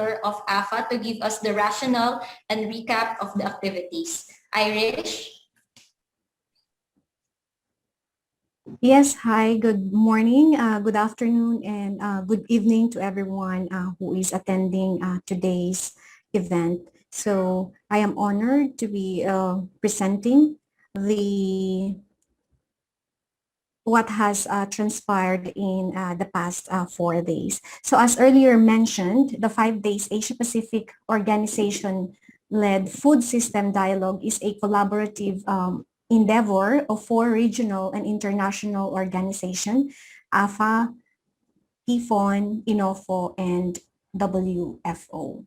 coordinator of AFA, to give us the rationale and recap of the activities. Irish? Yes, hi, good morning, good afternoon, and good evening to everyone who is attending today's event. So I am honored to be presenting the what has transpired in the past 4 days. So as earlier mentioned, the 5 days Asia Pacific Organization-led Food System Dialogue is a collaborative endeavor of 4 regional and international organizations, AFA, PFON, INOFO, and WFO.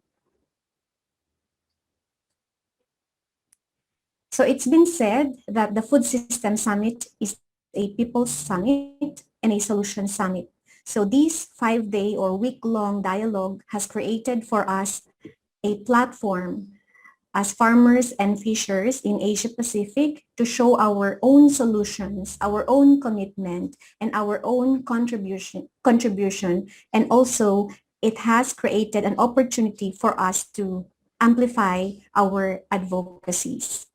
So it's been said that the Food System Summit is a people's summit and a solution summit. So this 5-day or week-long dialogue has created for us a platform as farmers and fishers in Asia Pacific to show our own solutions, our own commitment, and our own contribution. And also, it has created an opportunity for us to amplify our advocacies.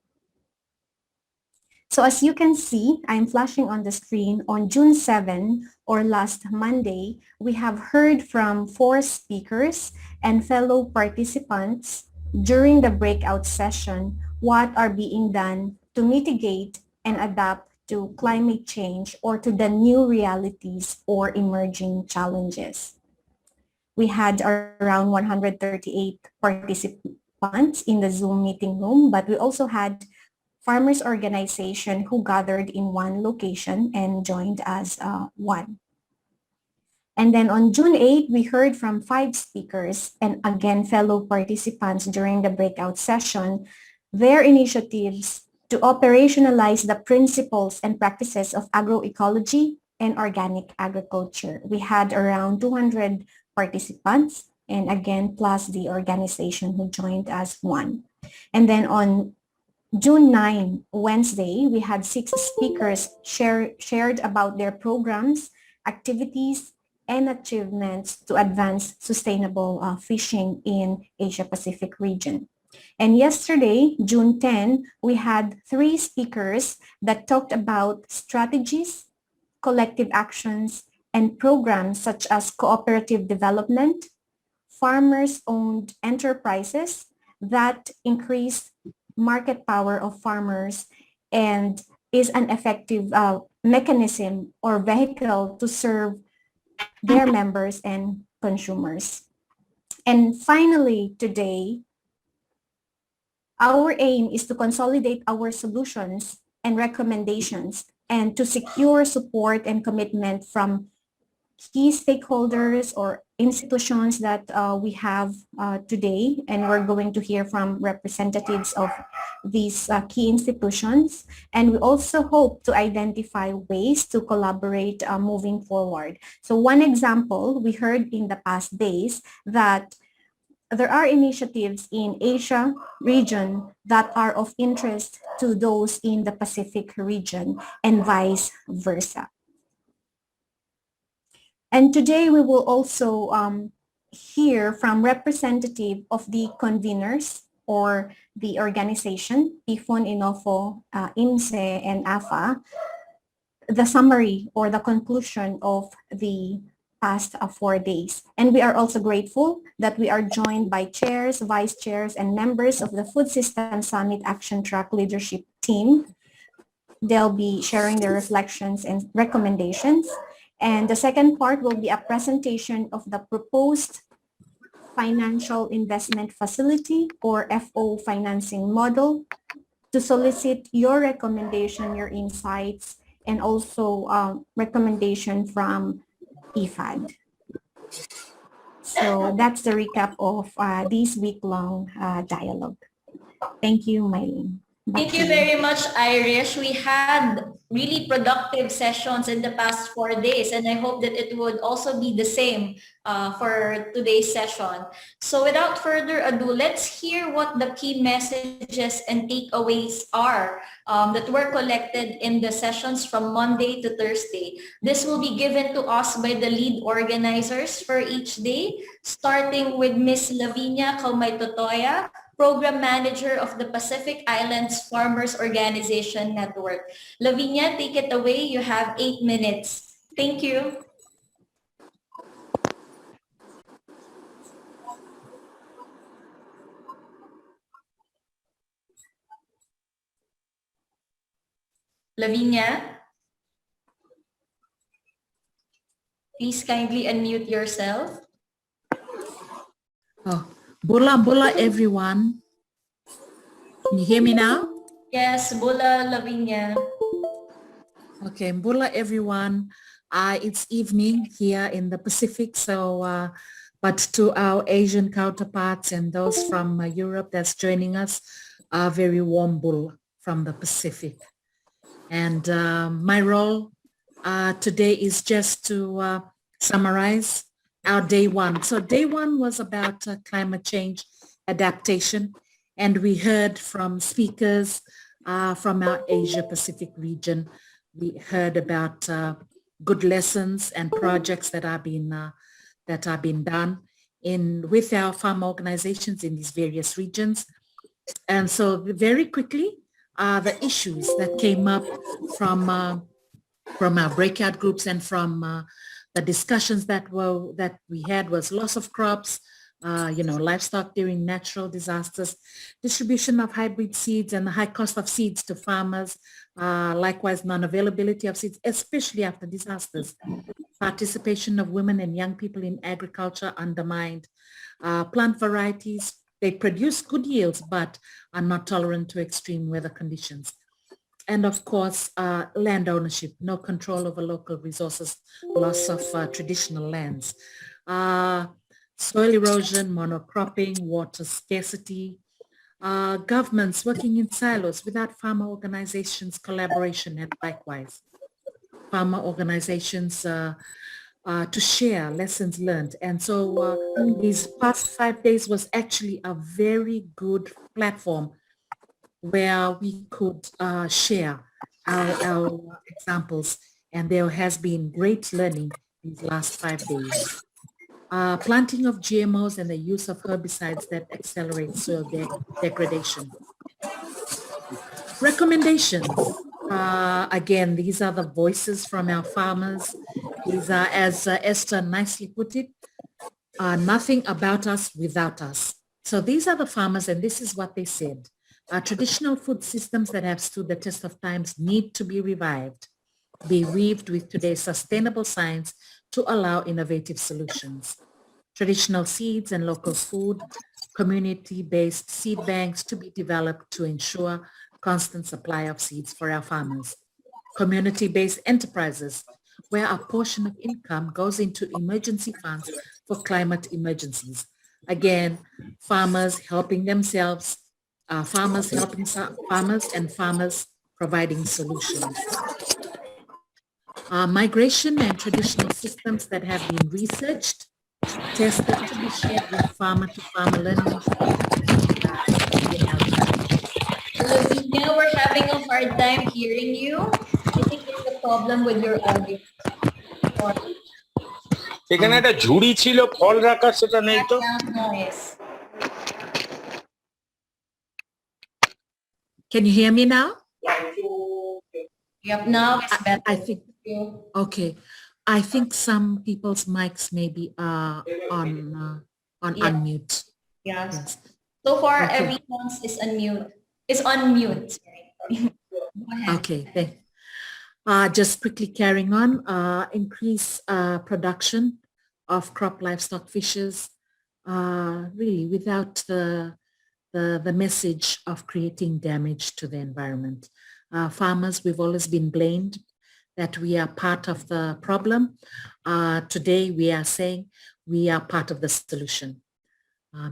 So as you can see, I'm flashing on the screen, on June 7 or last Monday, we have heard from 4 speakers and fellow participants during the breakout session what are being done to mitigate and adapt to climate change or to the new realities or emerging challenges. We had around 138 participants in the Zoom meeting room, but we also had farmers organization who gathered in one location and joined as one. And then on June 8, we heard from 5 speakers and again fellow participants during the breakout session, their initiatives to operationalize the principles and practices of agroecology and organic agriculture. We had around 200 participants and again plus the organization who joined as one. And then on June 9, Wednesday, we had 6 speakers shared about their programs, activities, and achievements to advance sustainable fishing in Asia-Pacific region. And yesterday, June 10, we had 3 speakers that talked about strategies, collective actions, and programs such as cooperative development, farmers-owned enterprises that increase market power of farmers and is an effective mechanism or vehicle to serve their members and consumers. And finally, today, our aim is to consolidate our solutions and recommendations and to secure support and commitment from key stakeholders or institutions that we have today, and we're going to hear from representatives of these key institutions. And we also hope to identify ways to collaborate moving forward. So one example, we heard in the past days that there are initiatives in Asia region that are of interest to those in the Pacific region and vice versa. And today we will also hear from representative of the conveners or the organization, PFON, INOFO, INSE, and AFA, the summary or the conclusion of the past 4 days. And we are also grateful that we are joined by chairs, vice chairs, and members of the Food System Summit Action Track Leadership Team. They'll be sharing their reflections and recommendations. And the second part will be a presentation of the proposed financial investment facility or FO financing model to solicit your recommendation, your insights, and also recommendation from IFAD. So that's the recap of this week-long dialogue. Thank you, Mylene. Thank you very much, Irish. We had really productive sessions in the past 4 days, and I hope that it would also be the same for today's session. So without further ado, let's hear what the key messages and takeaways are that were collected in the sessions from Monday to Thursday. This will be given to us by the lead organizers for each day, starting with Miss Lavinia Kaumaytotoya, Program Manager of the Pacific Islands Farmers Organization Network. Lavinia, take it away. You have 8 minutes. Thank you. Lavinia, please kindly unmute yourself. Oh, Bola everyone. Can you hear me now? Yes, Bola Lavinia. Okay, Bola everyone. It's evening here in the Pacific, so but to our Asian counterparts and those from Europe that's joining us, a very warm Bola from the Pacific. And my role today is just to summarize our day one. So day one was about climate change adaptation, and we heard from speakers from our Asia Pacific region. We heard about good lessons and projects that are being done with our farm organizations in these various regions. And so very quickly, the issues that came up from our breakout groups and from the discussions that we had was loss of crops, livestock during natural disasters, distribution of hybrid seeds and the high cost of seeds to farmers, likewise non-availability of seeds, especially after disasters, participation of women and young people in agriculture undermined, plant varieties, they produce good yields but are not tolerant to extreme weather conditions. And of course, land ownership, no control over local resources, loss of traditional lands, soil erosion, monocropping, water scarcity, governments working in silos without farmer organizations collaboration, and likewise farmer organizations to share lessons learned. And so these past 5 days was actually a very good platform where we could share our examples, and there has been great learning these last 5 days. Planting of GMOs and the use of herbicides that accelerate soil degradation. Recommendations. Again, these are the voices from our farmers. These are, as Esther nicely put it, nothing about us without us. So these are the farmers, and this is what they said. Traditional food systems that have stood the test of times need to be revived, be weaved with today's sustainable science to allow innovative solutions. Traditional seeds and local food, community-based seed banks to be developed to ensure constant supply of seeds for our farmers. Community-based enterprises where a portion of income goes into emergency funds for climate emergencies. Again, farmers helping themselves, farmers helping farmers, and farmers providing solutions. Migration and traditional systems that have been researched, tested to be shared with farmer-to-farmer learning. Lavinia, we're having a hard time hearing you. I think there's a problem with your audio. এখানে একটা ঝুড়ি ছিল ফল রাখার, সেটা নেই তো। Can you hear me now? Yep, now it's better. I think, okay. I think some people's mics may be on unmute. Yes. So far, okay. Everyone's is unmute. Is on mute. Okay. Just quickly carrying on, increase production of crop, livestock, fishes, really without the message of creating damage to the environment. Farmers, we've always been blamed that we are part of the problem. Today we are saying we are part of the solution.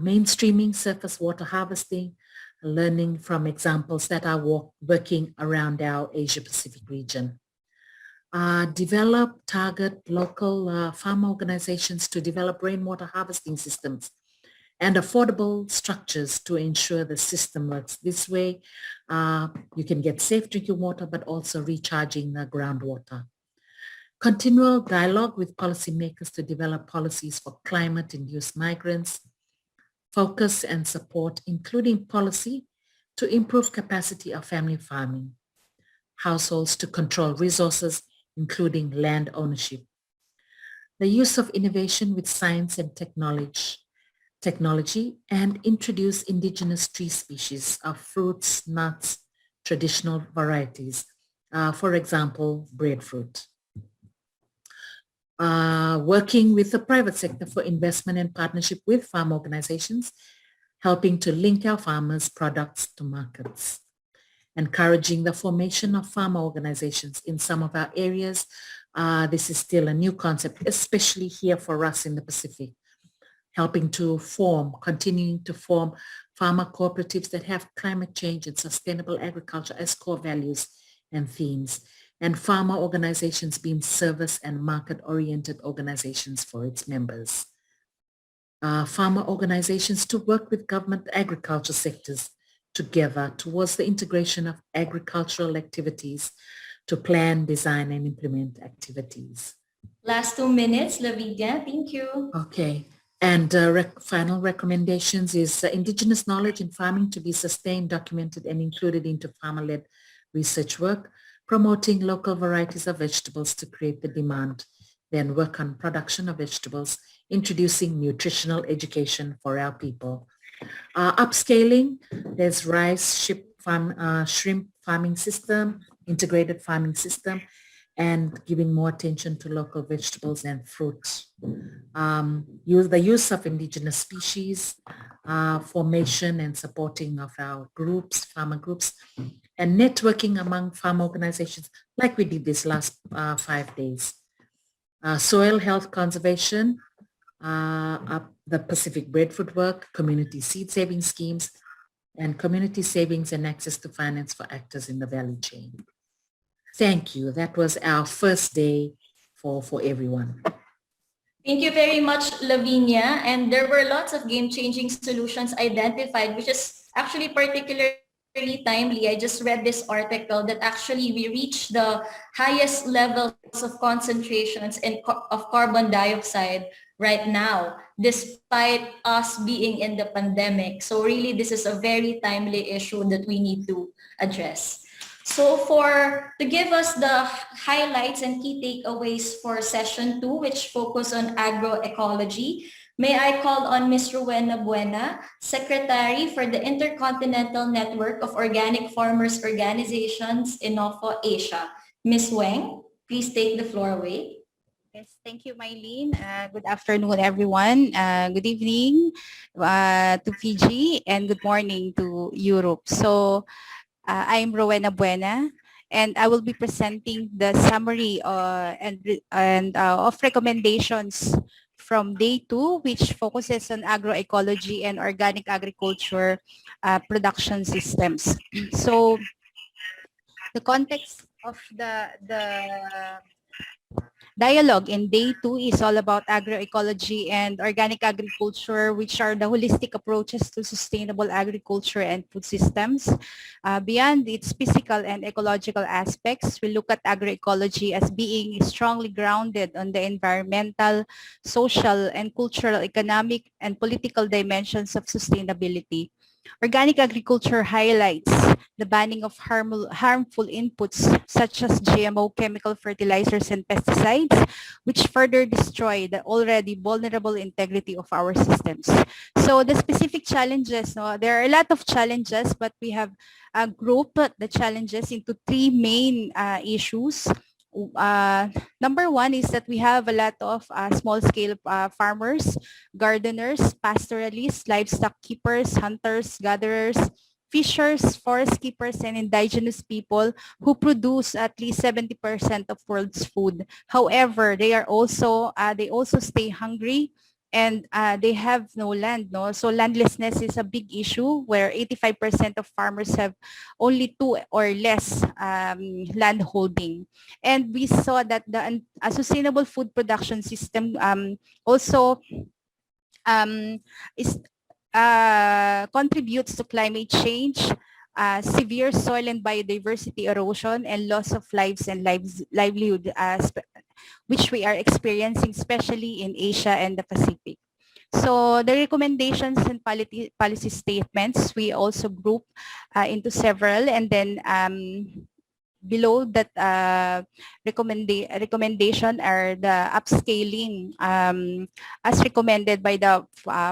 Mainstreaming surface water harvesting, learning from examples that are working around our Asia-Pacific region. Develop target local farm organizations to develop rainwater harvesting systems and affordable structures to ensure the system works. This way, you can get safe drinking water, but also recharging the groundwater. Continual dialogue with policymakers to develop policies for climate-induced migrants, focus and support, including policy to improve capacity of family farming, households to control resources, including land ownership. The use of innovation with science and technology and introduce indigenous tree species of fruits, nuts, traditional varieties, for example, breadfruit. Working with the private sector for investment and partnership with farm organizations, helping to link our farmers' products to markets. Encouraging the formation of farmer organizations in some of our areas. This is still a new concept, especially here for us in the Pacific. Helping to continuing to form farmer cooperatives that have climate change and sustainable agriculture as core values and themes. And farmer organizations being service and market-oriented organizations for its members. Farmer organizations to work with government agriculture sectors together towards the integration of agricultural activities to plan, design, and implement activities. Last 2 minutes, Lavinia. Thank you. Okay. And final recommendations is indigenous knowledge in farming to be sustained, documented, and included into farmer-led research work, promoting local varieties of vegetables to create the demand, then work on production of vegetables, introducing nutritional education for our people. Upscaling, there's rice, shrimp farming system, integrated farming system, and giving more attention to local vegetables and fruits. The use of indigenous species, formation and supporting of our groups, farmer groups, and networking among farm organizations like we did this last 5 days. Soil health conservation, the Pacific breadfruit work, community seed saving schemes, and community savings and access to finance for actors in the value chain. Thank you. That was our first day for everyone. Thank you very much, Lavinia. And there were lots of game-changing solutions identified, which is actually particularly timely. I just read this article that actually we reached the highest levels of concentrations of carbon dioxide right now, despite us being in the pandemic. So really, this is a very timely issue that we need to address. So to give us the highlights and key takeaways for session 2, which focus on agroecology, may I call on Ms. Rowena Buena, Secretary for the Intercontinental Network of Organic Farmers Organizations, Inofo Asia. Ms. Weng, please take the floor away. Yes, thank you, Mylene. Good afternoon, everyone. Good evening to Fiji and good morning to Europe. So I'm Rowena Buena, and I will be presenting the summary of recommendations from day 2, which focuses on agroecology and organic agriculture production systems. So the context of the dialogue in day 2 is all about agroecology and organic agriculture, which are the holistic approaches to sustainable agriculture and food systems. Beyond its physical and ecological aspects, we look at agroecology as being strongly grounded on the environmental, social, and cultural, economic, and political dimensions of sustainability. Organic agriculture highlights the banning of harmful inputs such as GMO chemical fertilizers and pesticides, which further destroy the already vulnerable integrity of our systems. So the specific challenges, there are a lot of challenges, but we have grouped the challenges into 3 main issues. Number 1 is that we have a lot of small-scale farmers, gardeners, pastoralists, livestock keepers, hunters, gatherers, fishers, forest keepers, and indigenous people who produce at least 70% of world's food. However, they also stay hungry and they have no land. No, so landlessness is a big issue where 85% of farmers have only 2 or less land holding. And we saw that a sustainable food production system also is contributes to climate change, severe soil and biodiversity erosion, and loss of lives and livelihood, which we are experiencing especially in Asia and the Pacific. So the recommendations and policy statements, we also group into several, and then below that recommendation are the upscaling as recommended by the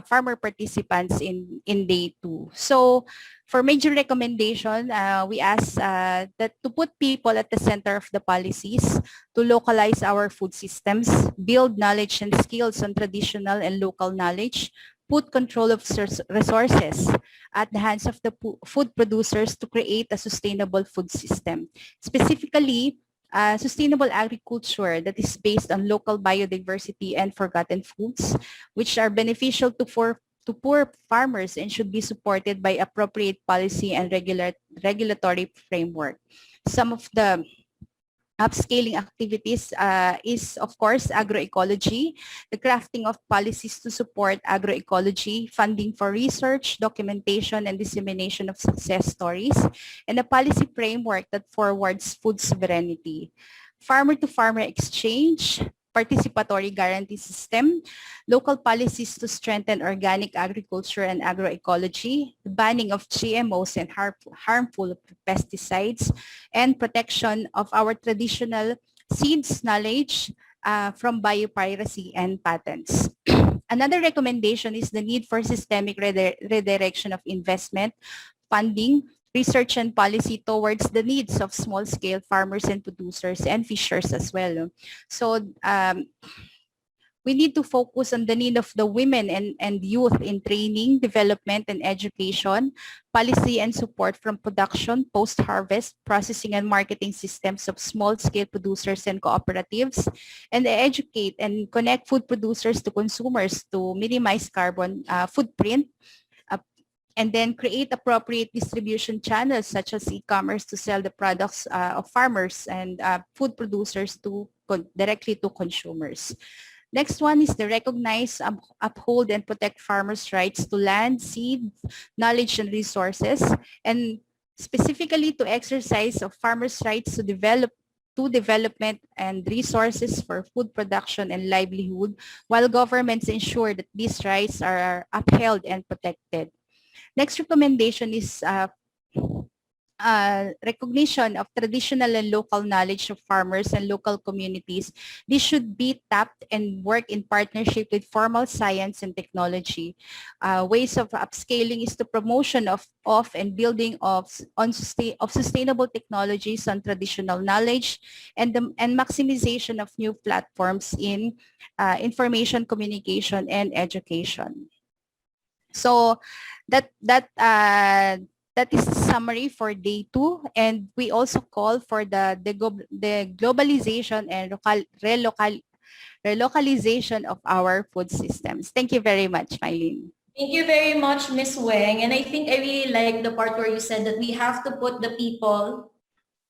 farmer participants in day 2. So for major recommendation, we ask that to put people at the center of the policies, to localize our food systems, build knowledge and skills on traditional and local knowledge, put control of resources at the hands of the food producers to create a sustainable food system. Specifically, sustainable agriculture that is based on local biodiversity and forgotten foods, which are beneficial to poor farmers and should be supported by appropriate policy and regulatory framework. Some of the upscaling activities is, of course, agroecology, the crafting of policies to support agroecology, funding for research, documentation, and dissemination of success stories, and a policy framework that forwards food sovereignty. Farmer-to-farmer exchange, participatory guarantee system, local policies to strengthen organic agriculture and agroecology, the banning of GMOs and harmful pesticides, and protection of our traditional seeds knowledge from biopiracy and patents. Another recommendation is the need for systemic redirection of investment, funding, research and policy towards the needs of small-scale farmers and producers and fishers as well. So we need to focus on the need of the women and youth in training, development, and education, policy and support from production, post-harvest, processing and marketing systems of small-scale producers and cooperatives, and educate and connect food producers to consumers to minimize carbon footprint, and then create appropriate distribution channels such as e-commerce to sell the products of farmers and food producers directly to consumers. Next one is to recognize, uphold, and protect farmers' rights to land, seed, knowledge, and resources, and specifically to exercise of farmers' rights to development and resources for food production and livelihood, while governments ensure that these rights are upheld and protected. Next recommendation is recognition of traditional and local knowledge of farmers and local communities. This should be tapped and work in partnership with formal science and technology. Ways of upscaling is the promotion of and building of sustainable technologies on traditional knowledge, and maximization of new platforms in information communication and education. So that is a summary for day 2, and we also call for the globalization and relocalization of our food systems. Thank you very much, Mylene. Thank you very much, Ms. Weng. And I think I really like the part where you said that we have to put the people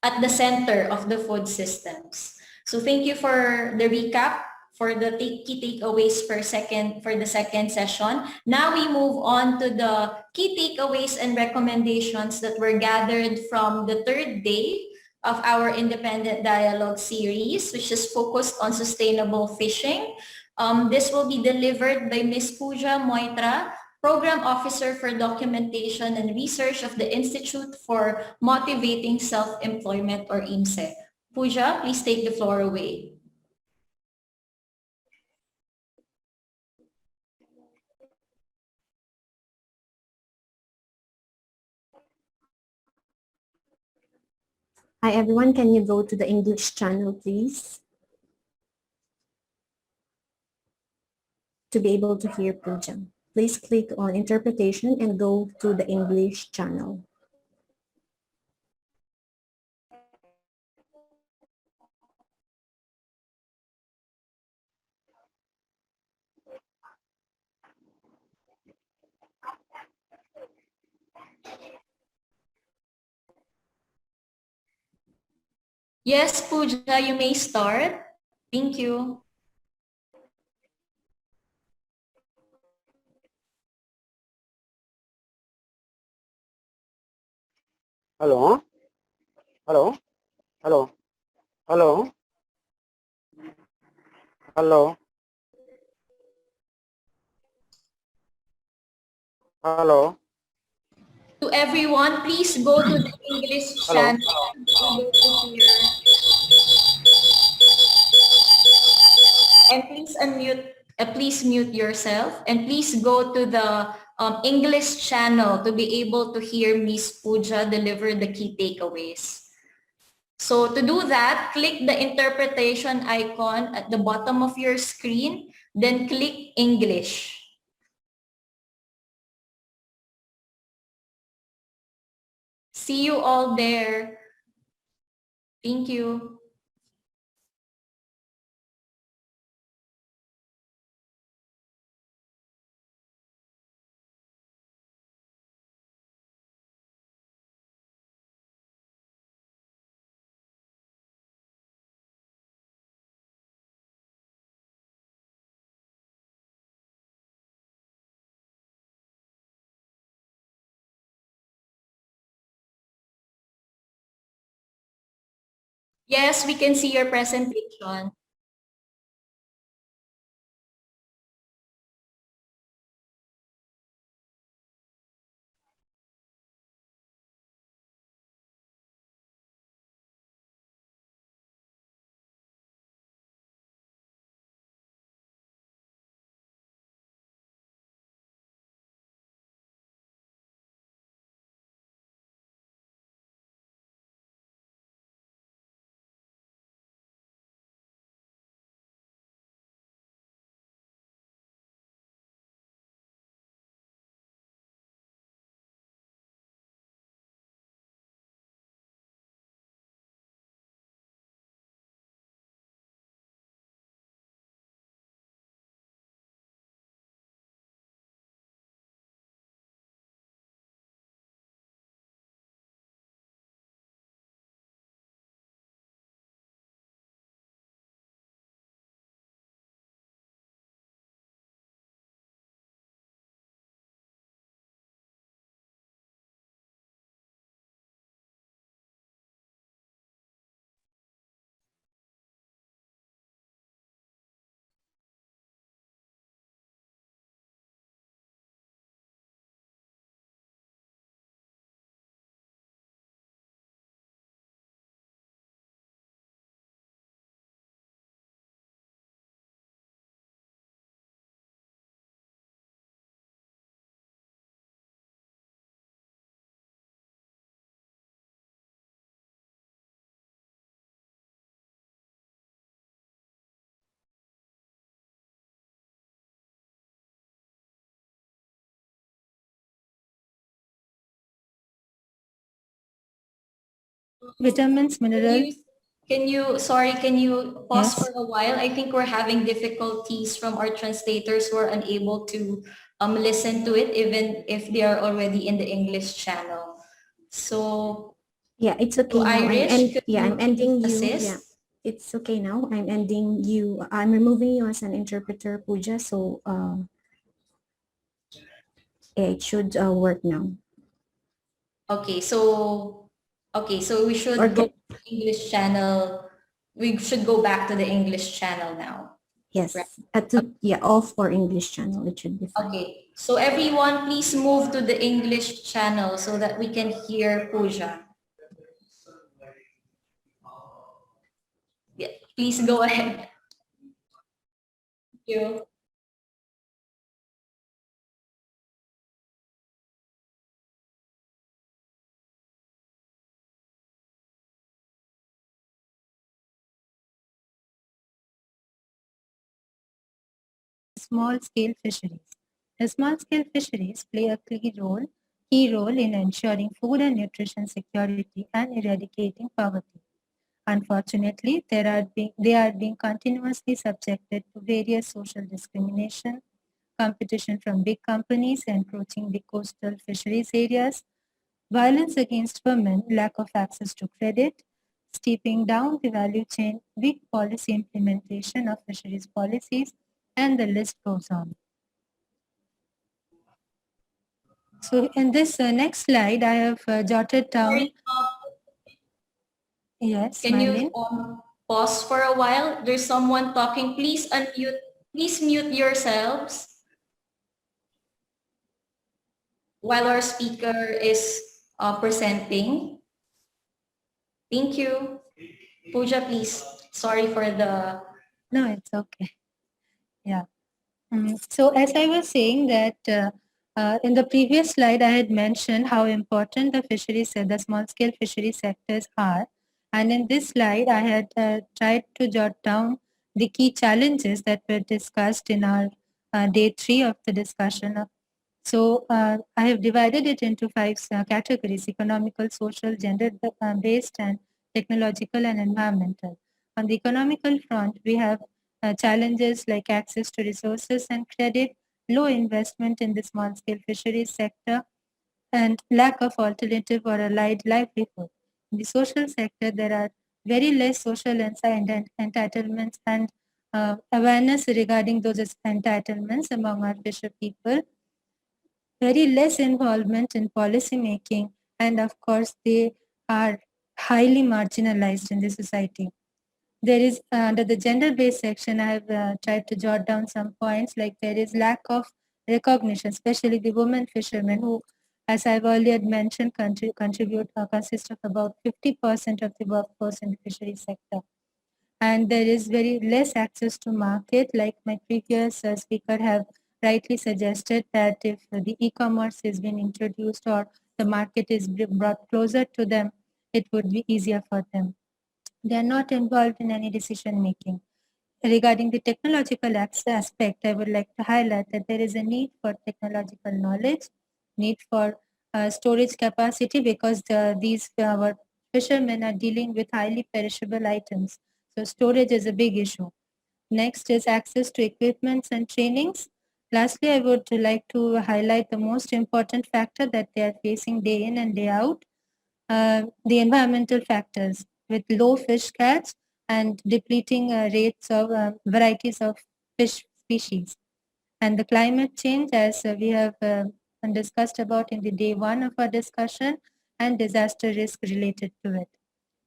at the center of the food systems. So thank you for the recap, for the key takeaways for the second session. Now we move on to the key takeaways and recommendations that were gathered from the third day of our independent dialogue series, which is focused on sustainable fishing. This will be delivered by Ms. Pooja Moitra, Program Officer for Documentation and Research of the Institute for Motivating Self-Employment, or IMSE. Pooja, please take the floor away. Hi everyone, can you go to the English channel please? To be able to hear Pooja, please click on interpretation and go to the English channel. Yes, Pooja, you may start. Thank you. Hello? Hello? Hello? Hello? Hello? Hello? To everyone, please go to the English Hello? channel to be able to hear. And please mute yourself, and please go to the English channel to be able to hear Miss Pooja deliver the key takeaways. So to do that, click the interpretation icon at the bottom of your screen, then click English. See you all there. Thank you. Yes, we can see your presentation. Vitamins, minerals. Can you pause Yes. for a while? I think we're having difficulties from our translators who are unable to listen to it even if they are already in the English channel. So, Yeah, it's okay now. Irish, could I'm you ending you. assist? Yeah, it's okay now. I'm ending you. I'm removing you as an interpreter, Pooja. So yeah, it should work now. Okay, so we should go Okay. to the English channel. We should go back to the English channel now. Yes. Right. Yeah, off or English channel. It should be fine. Okay, so everyone please move to the English channel so that we can hear Pooja. Yeah, please go ahead. Thank you. Small-scale fisheries. The small-scale fisheries play a key role in ensuring food and nutrition security and eradicating poverty. Unfortunately, they are being continuously subjected to various social discrimination, competition from big companies encroaching the coastal fisheries areas, violence against women, lack of access to credit, steeping down the value chain, weak policy implementation of fisheries policies, and the list goes on. So in this next slide, I have jotted down. Sorry, Yes, can you Marlene? pause for a while? There's someone talking. Please unmute. Please mute yourselves while our speaker is presenting. Thank you. Pooja, please. Sorry for the... No, it's okay. Yeah. So as I was saying that in the previous slide, I had mentioned how important the fisheries, the small-scale fishery sectors are. And in this slide, I had tried to jot down the key challenges that were discussed in our day 3 of the discussion. So I have divided it into 5 categories: economical, social, gender-based, and technological and environmental. On the economical front, we have challenges like access to resources and credit, low investment in the small-scale fisheries sector, and lack of alternative or allied livelihood. In the social sector, there are very less social entitlements and awareness regarding those entitlements among our fisher people, very less involvement in policy making, and of course, they are highly marginalized in the society. There is, under the gender-based section, I have tried to jot down some points, like there is lack of recognition, especially the women fishermen who, as I've earlier mentioned, consist of about 50% of the workforce in the fishery sector. And there is very less access to market, like my previous speaker have rightly suggested that if the e-commerce is being introduced or the market is brought closer to them, it would be easier for them. They are not involved in any decision making. Regarding the technological aspect, I would like to highlight that there is a need for technological knowledge, need for storage capacity, because these our fishermen are dealing with highly perishable items. So storage is a big issue. Next is access to equipments and trainings. Lastly, I would like to highlight the most important factor that they are facing day in and day out, the environmental factors with low fish catch and depleting rates of varieties of fish species. And the climate change, as we have discussed about in the day 1 of our discussion, and disaster risk related to it.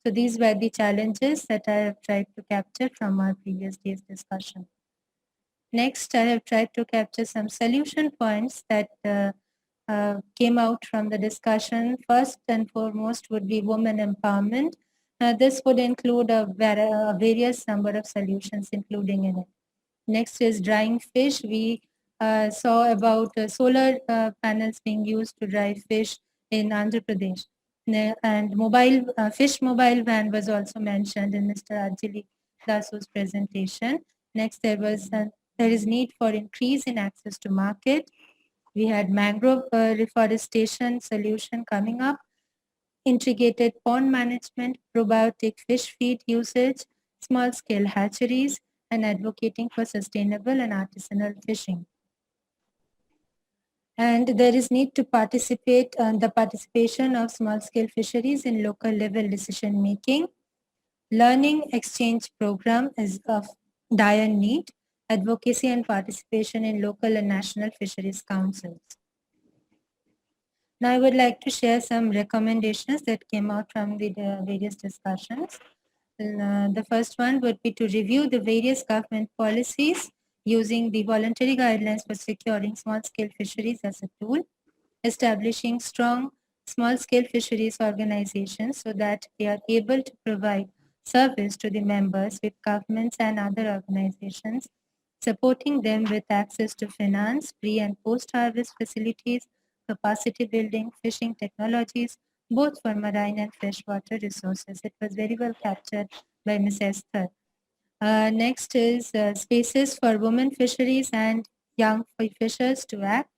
So these were the challenges that I have tried to capture from our previous day's discussion. Next, I have tried to capture some solution points that came out from the discussion. First and foremost would be women empowerment. This would include a various number of solutions, including in it. Next is drying fish. We saw about solar panels being used to dry fish in Andhra Pradesh. And fish mobile van was also mentioned in Mr. Ajali Dasu's presentation. Next, there is need for increase in access to market. We had mangrove reforestation solution coming up, integrated pond management, probiotic fish feed usage, small-scale hatcheries, and advocating for sustainable and artisanal fishing. And there is need to participate the participation of small-scale fisheries in local level decision making. Learning exchange program is of dire need. Advocacy and participation in local and national fisheries councils. Now I would like to share some recommendations that came out from the various discussions. The first one would be to review the various government policies using the voluntary guidelines for securing small-scale fisheries as a tool, establishing strong small-scale fisheries organizations so that they are able to provide service to the members with governments and other organizations, supporting them with access to finance, pre- and post-harvest facilities, capacity building, fishing technologies, both for marine and freshwater resources. It was very well captured by Ms. Esther. Next is spaces for women fisheries and young fishers to act,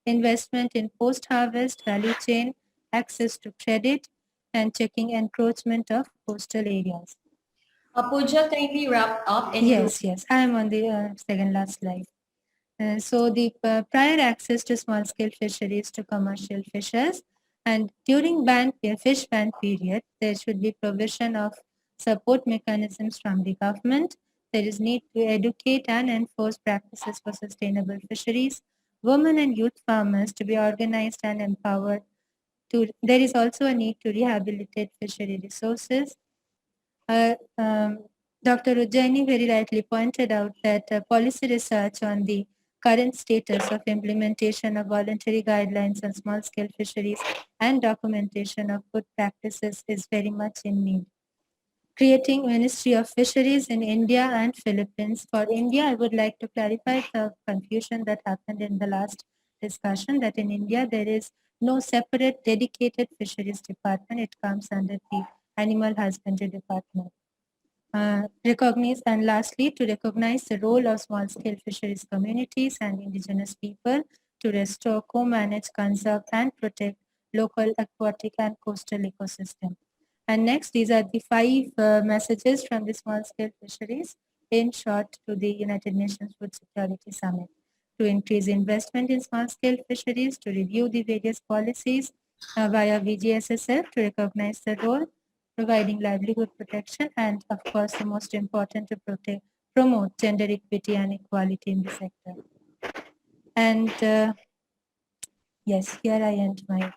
investment in post-harvest value chain, access to credit, and checking encroachment of coastal areas. Pooja, kindly wrap up. Yes, I am on the second last slide. So the prior access to small-scale fisheries to commercial fishers, and during fish ban period, there should be provision of support mechanisms from the government. There is need to educate and enforce practices for sustainable fisheries, women and youth farmers to be organized and empowered. There is also a need to rehabilitate fishery resources. Dr. Ujjaini very rightly pointed out that policy research on the current status of implementation of voluntary guidelines on small-scale fisheries and documentation of good practices is very much in need. Creating Ministry of Fisheries in India and Philippines. For India, I would like to clarify the confusion that happened in the last discussion that in India there is no separate dedicated fisheries department. It comes under the Animal Husbandry Department. Recognize and lastly to recognize the role of small-scale fisheries communities and indigenous people to restore, co-manage, conserve and protect local aquatic and coastal ecosystem. And next, these are the 5 messages from the small-scale fisheries in short to the United Nations Food Security Summit. To increase investment in small-scale fisheries, to review the various policies via VGSSF, to recognize the role, providing livelihood protection, and of course, the most important, to promote gender equity and equality in the sector. And yes, here I end my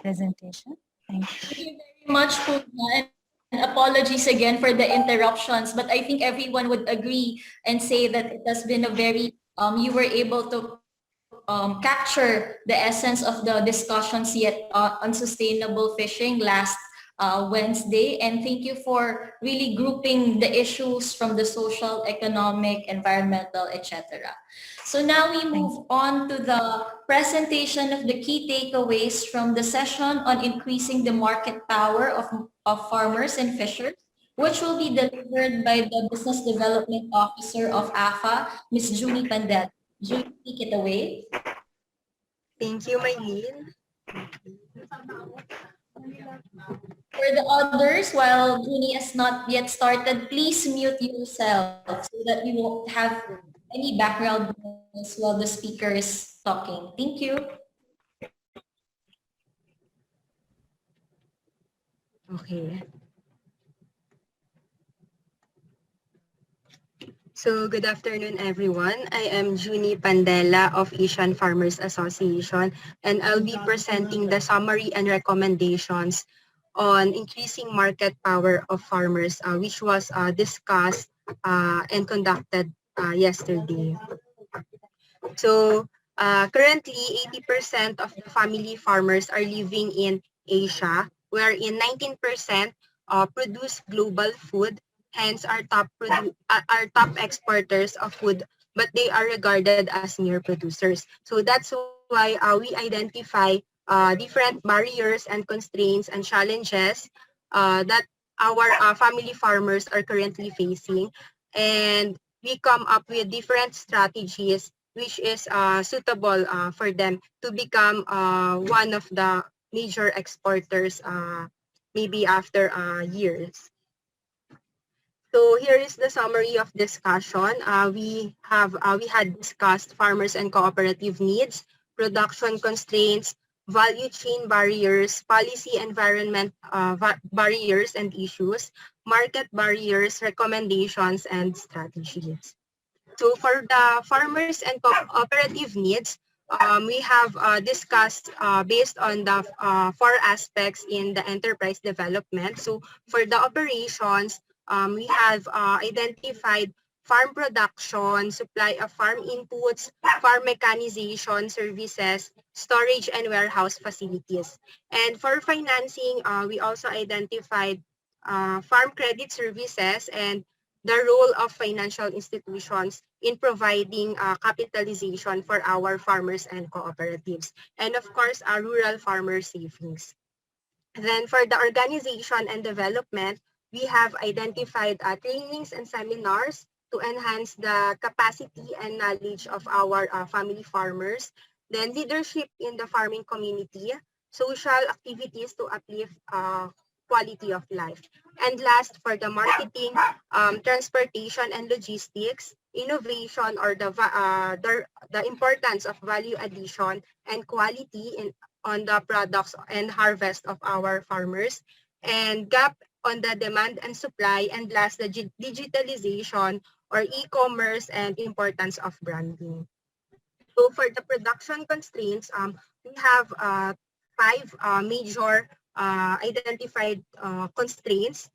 presentation. Thank you. Thank you very much, Puna, and apologies again for the interruptions, but I think everyone would agree and say that it has been a very, you were able to capture the essence of the discussions yet on sustainable fishing last Wednesday. And thank you for really grouping the issues from the social, economic, environmental, etc. So now we move on to the presentation of the key takeaways from the session on increasing the market power of farmers and fishers, which will be delivered by the Business Development Officer of AFA, Ms. Junie Pandel. Junie, take it away. Thank you, Maylene. For the others, while Junie has not yet started, please mute yourself so that we won't have any background noise while the speaker is talking. Thank you. Okay. So, good afternoon, everyone. I am Junie Pandela of Asian Farmers Association, and I'll be presenting the summary and recommendations on increasing market power of farmers, which was discussed and conducted yesterday. So, currently, 80% of the family farmers are living in Asia, wherein 19% produce global food, hence are top exporters of food, but they are regarded as near producers. So that's why we identify different barriers and constraints and challenges that our family farmers are currently facing, and we come up with different strategies which is suitable for them to become one of the major exporters maybe after years. So here is the summary of discussion. We had discussed farmers and cooperative needs, production constraints, value chain barriers, policy environment barriers and issues, market barriers, recommendations, and strategies. So for the farmers and cooperative needs, we have discussed based on the 4 aspects in the enterprise development. So for the operations, we have identified farm production, supply of farm inputs, farm mechanization services, storage and warehouse facilities. And for financing, we also identified farm credit services and the role of financial institutions in providing capitalization for our farmers and cooperatives. And of course, our rural farmer savings. Then for the organization and development, we have identified trainings and seminars to enhance the capacity and knowledge of our family farmers. Then leadership in the farming community, social activities to uplift quality of life. And last, for the marketing, transportation and logistics, innovation or the importance of value addition and quality on the products and harvest of our farmers, and gap on the demand and supply, and last, the digitalization or e-commerce and importance of branding. So for the production constraints, we have five major identified constraints,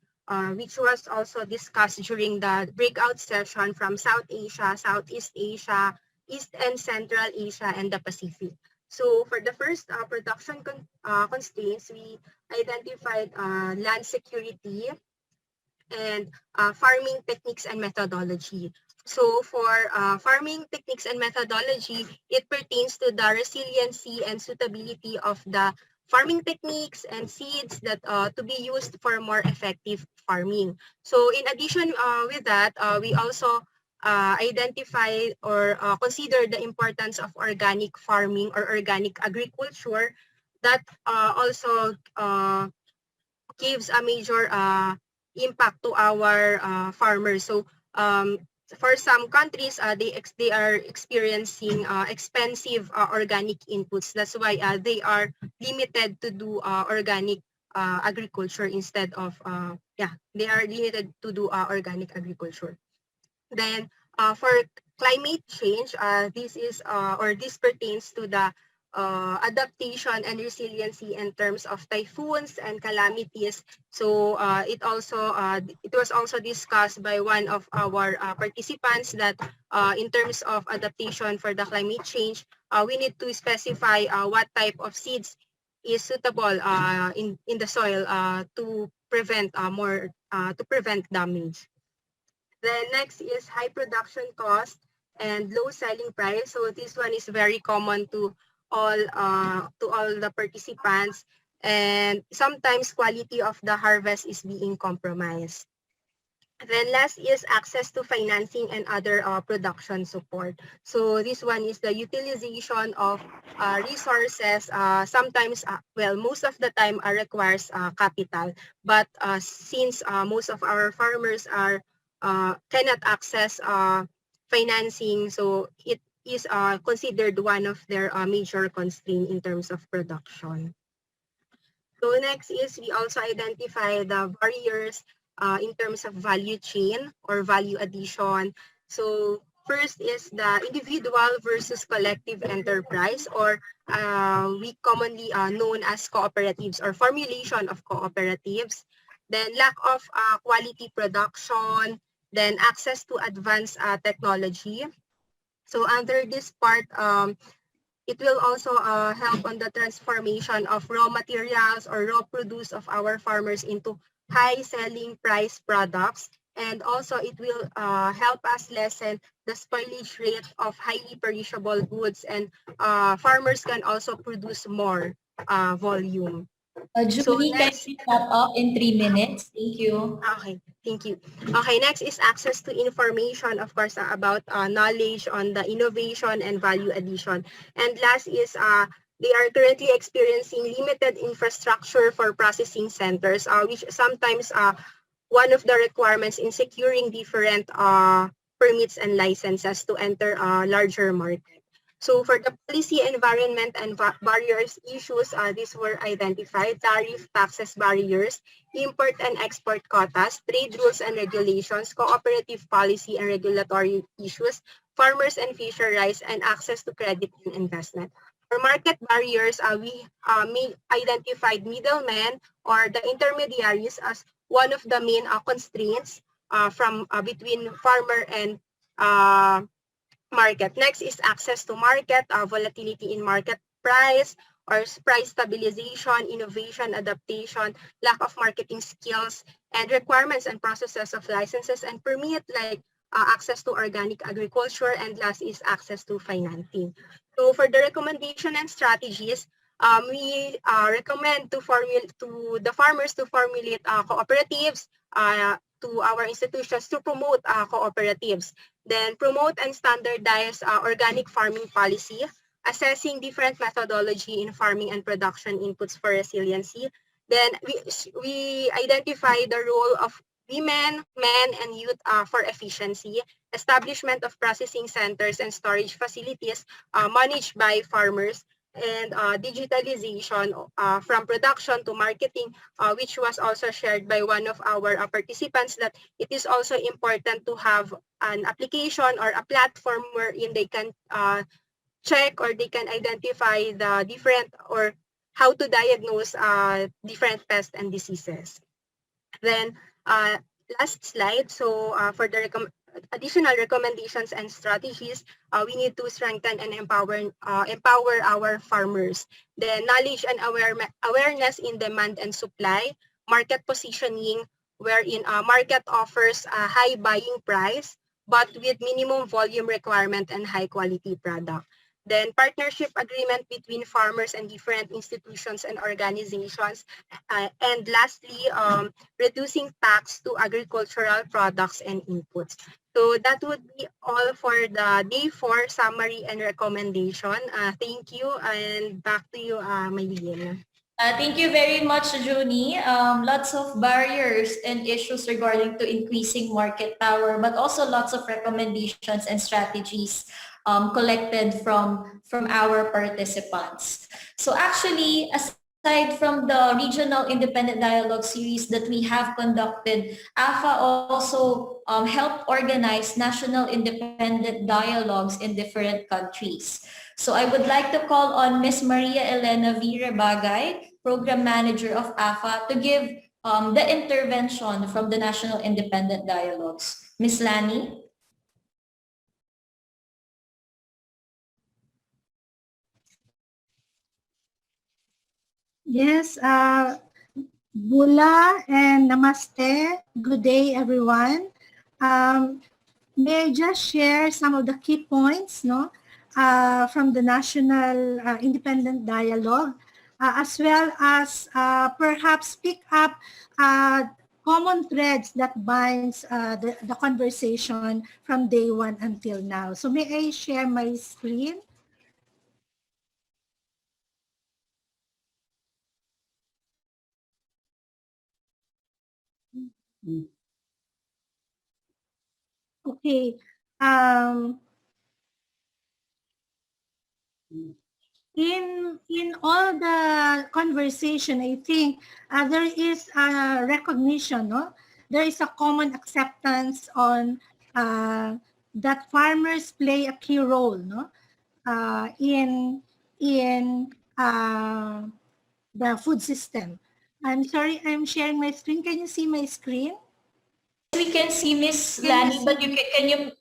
which was also discussed during the breakout session from South Asia, Southeast Asia, East and Central Asia, and the Pacific. So for the first production constraints, we identified land security and farming techniques and methodology. So for farming techniques and methodology, it pertains to the resiliency and suitability of the farming techniques and seeds that to be used for more effective farming. So in addition with that, we also identify or consider the importance of organic farming or organic agriculture that also gives a major impact to our farmers. So for some countries, they are experiencing expensive organic inputs. That's why they are limited to do organic agriculture instead of they are limited to do organic agriculture. Then for climate change, this pertains to the adaptation and resiliency in terms of typhoons and calamities. So it was also discussed by one of our participants that in terms of adaptation for the climate change, we need to specify what type of seeds is suitable in the soil to prevent damage. Then next is high production cost and low selling price. So this one is very common to all the participants, and sometimes quality of the harvest is being compromised. Then last is access to financing and other production support. So this one is the utilization of resources. Sometimes, most of the time requires capital. But since most of our farmers cannot access financing, so it is considered one of their major constraints in terms of production. So next is we also identify the barriers in terms of value chain or value addition. So first is the individual versus collective enterprise, or we commonly known as cooperatives or formulation of cooperatives. Then lack of quality production, then access to advanced technology. So under this part, it will also help on the transformation of raw materials or raw produce of our farmers into high selling price products. And also it will help us lessen the spoilage rate of highly perishable goods, and farmers can also produce more volume. So Julie, can next, you wrap up in 3 minutes? Thank you. okay, thank you. Okay, next is access to information, of course, about knowledge on the innovation and value addition. And last is they are currently experiencing limited infrastructure for processing centers, which sometimes one of the requirements in securing different permits and licenses to enter a larger market. So for the policy, environment, and barriers issues, these were identified: tariff, taxes, barriers, import and export quotas, trade rules and regulations, cooperative policy and regulatory issues, farmers and fisheries, and access to credit and investment. For market barriers, we identified middlemen or the intermediaries as one of the main constraints from between farmer and market. Next is access to market, volatility in market price or price stabilization, innovation, adaptation, lack of marketing skills, and requirements and processes of licenses and permit, like access to organic agriculture, and last is access to financing. So for the recommendation and strategies, we recommend to the farmers to formulate cooperatives, to our institutions to promote cooperatives. Then promote and standardize organic farming policy, assessing different methodology in farming and production inputs for resiliency. Then we identify the role of women, men, and youth for efficiency, establishment of processing centers and storage facilities managed by farmers, and digitalization from production to marketing, which was also shared by one of our participants, that it is also important to have an application or a platform wherein they can check or they can identify the different or how to diagnose different pests and diseases. Then last slide. So for the additional recommendations and strategies, we need to strengthen and empower our farmers. The knowledge and awareness in demand and supply, market positioning, wherein market offers a high buying price, but with minimum volume requirement and high quality product. Then partnership agreement between farmers and different institutions and organizations. And lastly, reducing tax to agricultural products and inputs. So that would be all for the day 4 summary and recommendation. Thank you, and back to you, Maylene. Thank you very much, Junie. Lots of barriers and issues regarding to increasing market power, but also lots of recommendations and strategies collected from our participants. So actually, aside from the regional independent dialogue series that we have conducted, AFA also helped organize national independent dialogues in different countries. So I would like to call on Ms. Maria Elena V. Rebagay, Program Manager of AFA, to give the intervention from the National Independent Dialogues. Ms. Lani? Yes, Bula and Namaste. Good day, everyone. May I just share some of the key points, from the National Independent Dialogue, as well as perhaps pick up common threads that binds the conversation from day 1 until now. So may I share my screen? Okay. In all the conversation, I think there is a recognition, there is a common acceptance on that farmers play a key role, in the food system. I'm sorry, I'm sharing my screen. Can you see my screen? We can see Ms. Can you Lani, see but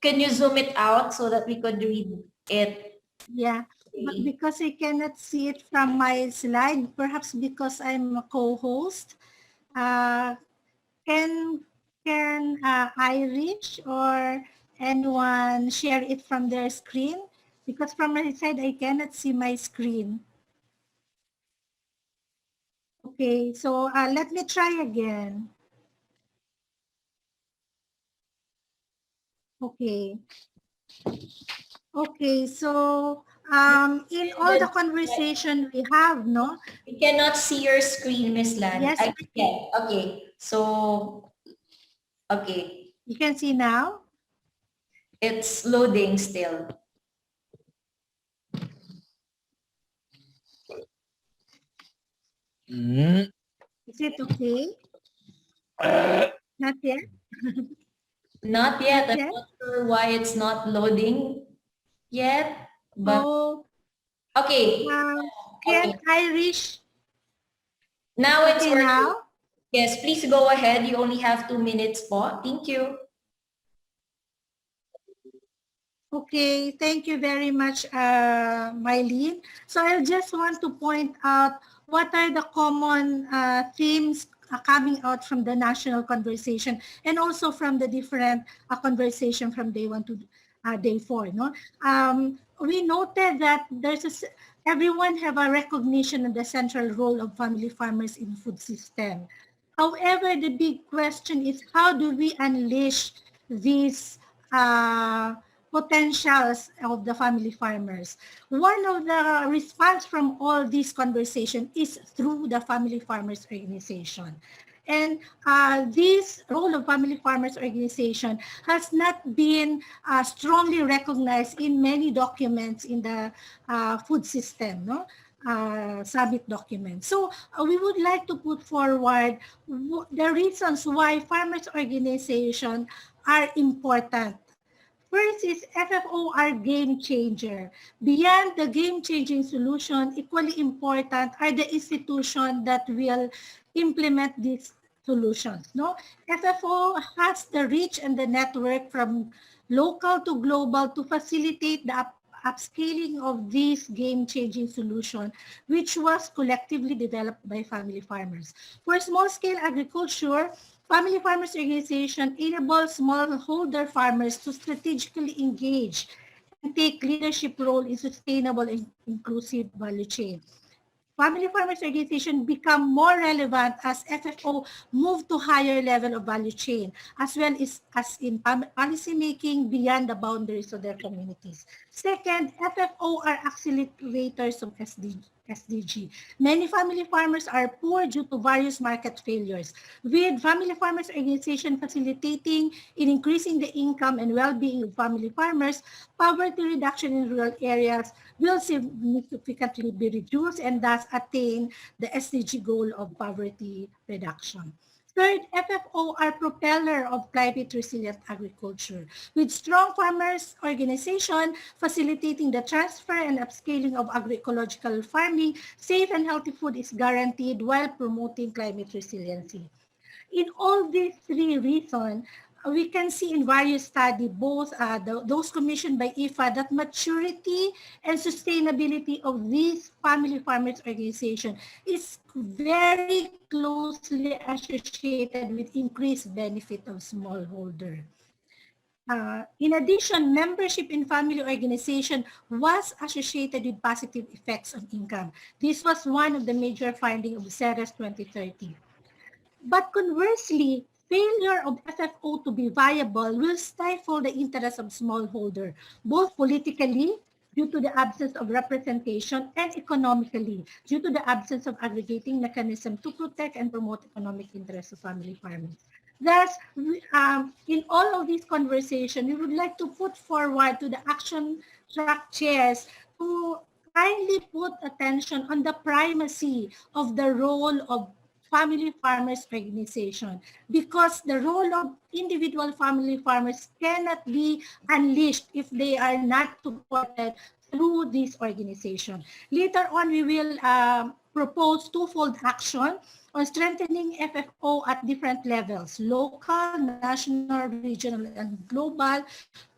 can you zoom it out so that we could read it? Yeah, but because I cannot see it from my slide, perhaps because I'm a co-host, can Irish or anyone share it from their screen? Because from my side, I cannot see my screen. Okay, so let me try again. Okay. Okay, so in all the conversation we have, We cannot see your screen, Ms. Lani. Yes. I can. Okay. So, okay. You can see now? It's loading still. Is it okay? Not yet? Not yet. Not I'm yet? not sure why it's not loading yet. But Oh, okay. can Okay. Irish? Now it's Okay, working. now? Yes, please go ahead. You only have 2 minutes po. Thank you. Okay, thank you very much, Mylene. So I just want to point out what are the common themes coming out from the national conversation and also from the different conversation from day 1 to day 4. We noted that everyone have a recognition of the central role of family farmers in food system. However, the big question is how do we unleash these potentials of the family farmers? One of the response from all this conversation is through the family farmers organization. And this role of family farmers organization has not been strongly recognized in many documents in the food system, no? Summit document. So we would like to put forward the reasons why farmers organization are important. First is FFO are game changer. Beyond the game-changing solution, equally important are the institutions that will implement these solutions. No, FFO has the reach and the network from local to global to facilitate the upscaling of this game-changing solution, which was collectively developed by family farmers. For small-scale agriculture, family farmers organization enables smallholder farmers to strategically engage and take leadership role in sustainable and inclusive value chain. Family farmers organization become more relevant as FFO move to higher level of value chain, as well as in policy making beyond the boundaries of their communities. Second, FFO are accelerators of SDG. Many family farmers are poor due to various market failures. With family farmers organization facilitating in increasing the income and well-being of family farmers, poverty reduction in rural areas will significantly be reduced and thus attain the SDG goal of poverty reduction. Third, FFO are propeller of climate resilient agriculture. With strong farmers organization facilitating the transfer and upscaling of agroecological farming, safe and healthy food is guaranteed while promoting climate resiliency. In all these three reasons, we can see in various studies, both those commissioned by IFA, that maturity and sustainability of this family farmers organization is very closely associated with increased benefit of smallholder. In addition, membership in family organization was associated with positive effects on income. This was one of the major findings of CERES 2030. But conversely, failure of FFO to be viable will stifle the interest of smallholder, both politically, due to the absence of representation, and economically, due to the absence of aggregating mechanism to protect and promote economic interests of family farmers. Thus, in all of these conversations, we would like to put forward to the action track chairs to kindly put attention on the primacy of the role of family farmers organization, because the role of individual family farmers cannot be unleashed if they are not supported through this organization. Later on, we will propose twofold action on strengthening FFO at different levels, local, national, regional, and global,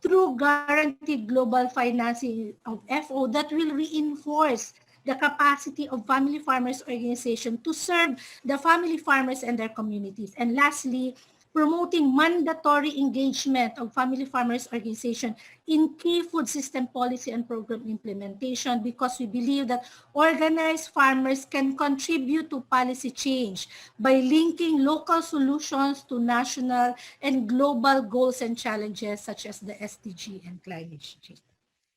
through guaranteed global financing of FO that will reinforce the capacity of family farmers organization to serve the family farmers and their communities. And lastly, promoting mandatory engagement of family farmers organization in key food system policy and program implementation, because we believe that organized farmers can contribute to policy change by linking local solutions to national and global goals and challenges such as the SDG and climate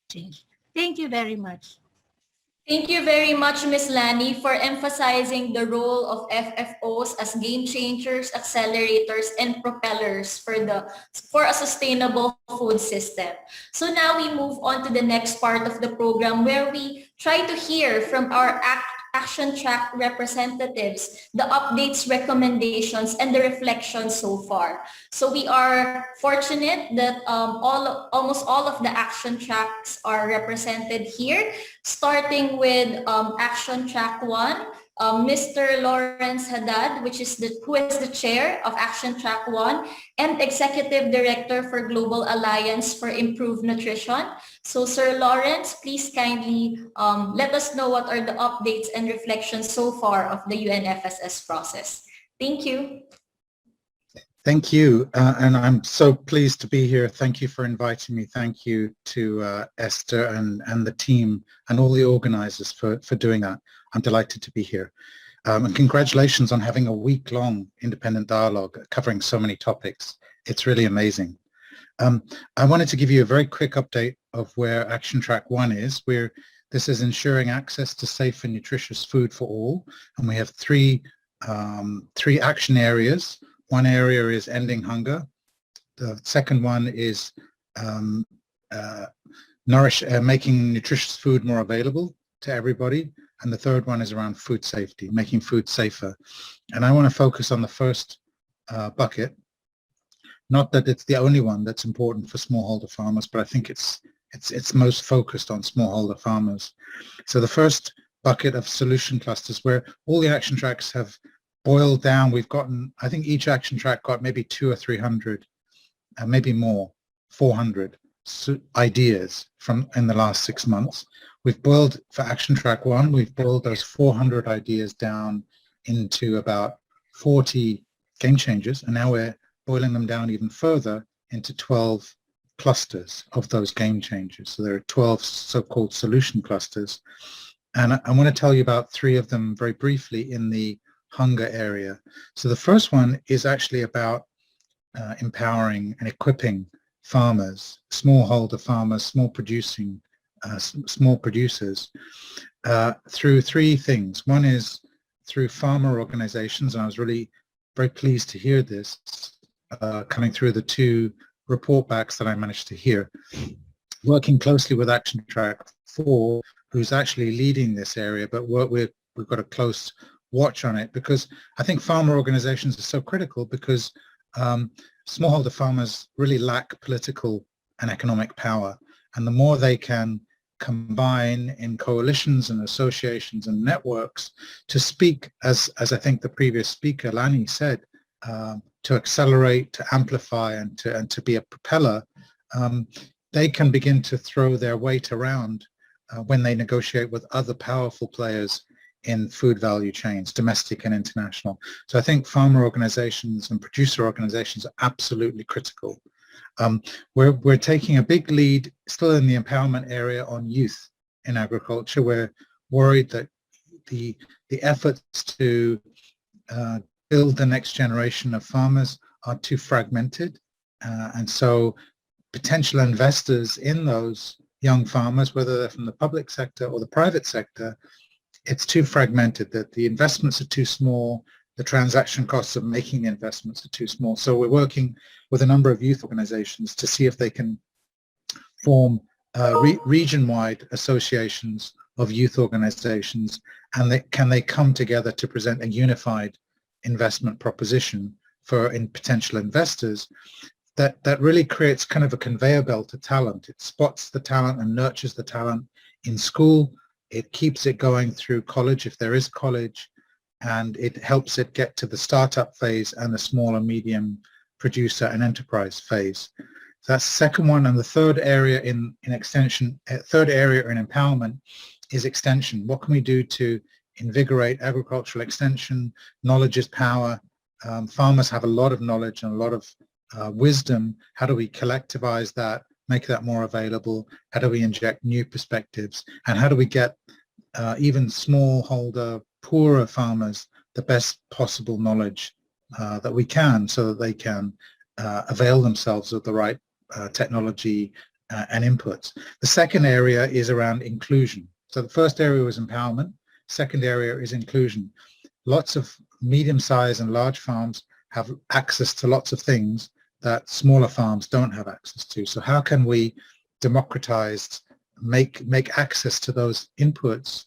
change. Thank you very much. Thank you very much, Ms. Lani, for emphasizing the role of FFOs as game changers, accelerators, and propellers for a sustainable food system. So now we move on to the next part of the program, where we try to hear from our action track representatives the updates, recommendations, and the reflections so far. So we are fortunate that almost all of the action tracks are represented here, starting with action track 1. Mr. Lawrence Haddad, who is the chair of Action Track 1 and Executive Director for Global Alliance for Improved Nutrition. So Sir Lawrence, please kindly let us know what are the updates and reflections so far of the UNFSS process. Thank you. Thank you, and I'm so pleased to be here. Thank you for inviting me. Thank you to Esther and the team and all the organizers for doing that. I'm delighted to be here. And congratulations on having a week-long independent dialogue covering so many topics. It's really amazing. I wanted to give you a very quick update of where Action Track 1 is. This is ensuring access to safe and nutritious food for all, and we have 3 three action areas. One area is ending hunger. The second one is making nutritious food more available to everybody. And the third one is around food safety, making food safer. And I want to focus on the first bucket. Not that it's the only one that's important for smallholder farmers, but I think it's most focused on smallholder farmers. So the first bucket of solution clusters, where all the action tracks have boiled down, we've gotten, I think each action track got maybe 200 or 300, maybe more, 400 ideas from in the last 6 months. We've boiled, for action track 1, we've boiled those 400 ideas down into about 40 game changers, and now we're boiling them down even further into 12 clusters of those game changers. So there are 12 so-called solution clusters. And I want to tell you about 3 of them very briefly in the hunger area. So the first one is actually about empowering and equipping farmers, smallholder farmers, small producers, through 3 things. One is through farmer organizations, and I was really very pleased to hear this coming through the 2 report backs that I managed to hear. Working closely with Action Track 4, who's actually leading this area, but we've got a close watch on it, because I think farmer organizations are so critical, because smallholder farmers really lack political and economic power, and the more they can combine in coalitions and associations and networks to speak, as I think the previous speaker Lani said, to accelerate, to amplify, and to be a propeller, they can begin to throw their weight around when they negotiate with other powerful players in food value chains, domestic and international. So I think farmer organizations and producer organizations are absolutely critical. We're taking a big lead still in the empowerment area on youth in agriculture. We're worried that the efforts to build the next generation of farmers are too fragmented, and so potential investors in those young farmers, whether they're from the public sector or the private sector, it's too fragmented, that the investments are too small, the transaction costs of making the investments are too small. So we're working with a number of youth organizations to see if they can form region-wide associations of youth organizations, and can they come together to present a unified investment proposition for potential investors that really creates kind of a conveyor belt of talent. It spots the talent and nurtures the talent in school. It keeps it going through college, if there is college, and it helps it get to the startup phase and the small and medium producer and enterprise phase. So that's the second one. And the third area in extension, third area in empowerment is extension. What can we do to invigorate agricultural extension? Knowledge is power. Farmers have a lot of knowledge and a lot of wisdom. How do we collectivize that, make that more available? How do we inject new perspectives? And how do we get even smallholder, poorer farmers the best possible knowledge that we can, so that they can avail themselves of the right technology and inputs? The second area is around inclusion. So the first area was empowerment. Second area is inclusion. Lots of medium-sized and large farms have access to lots of things that smaller farms don't have access to. So how can we democratize, make access to those inputs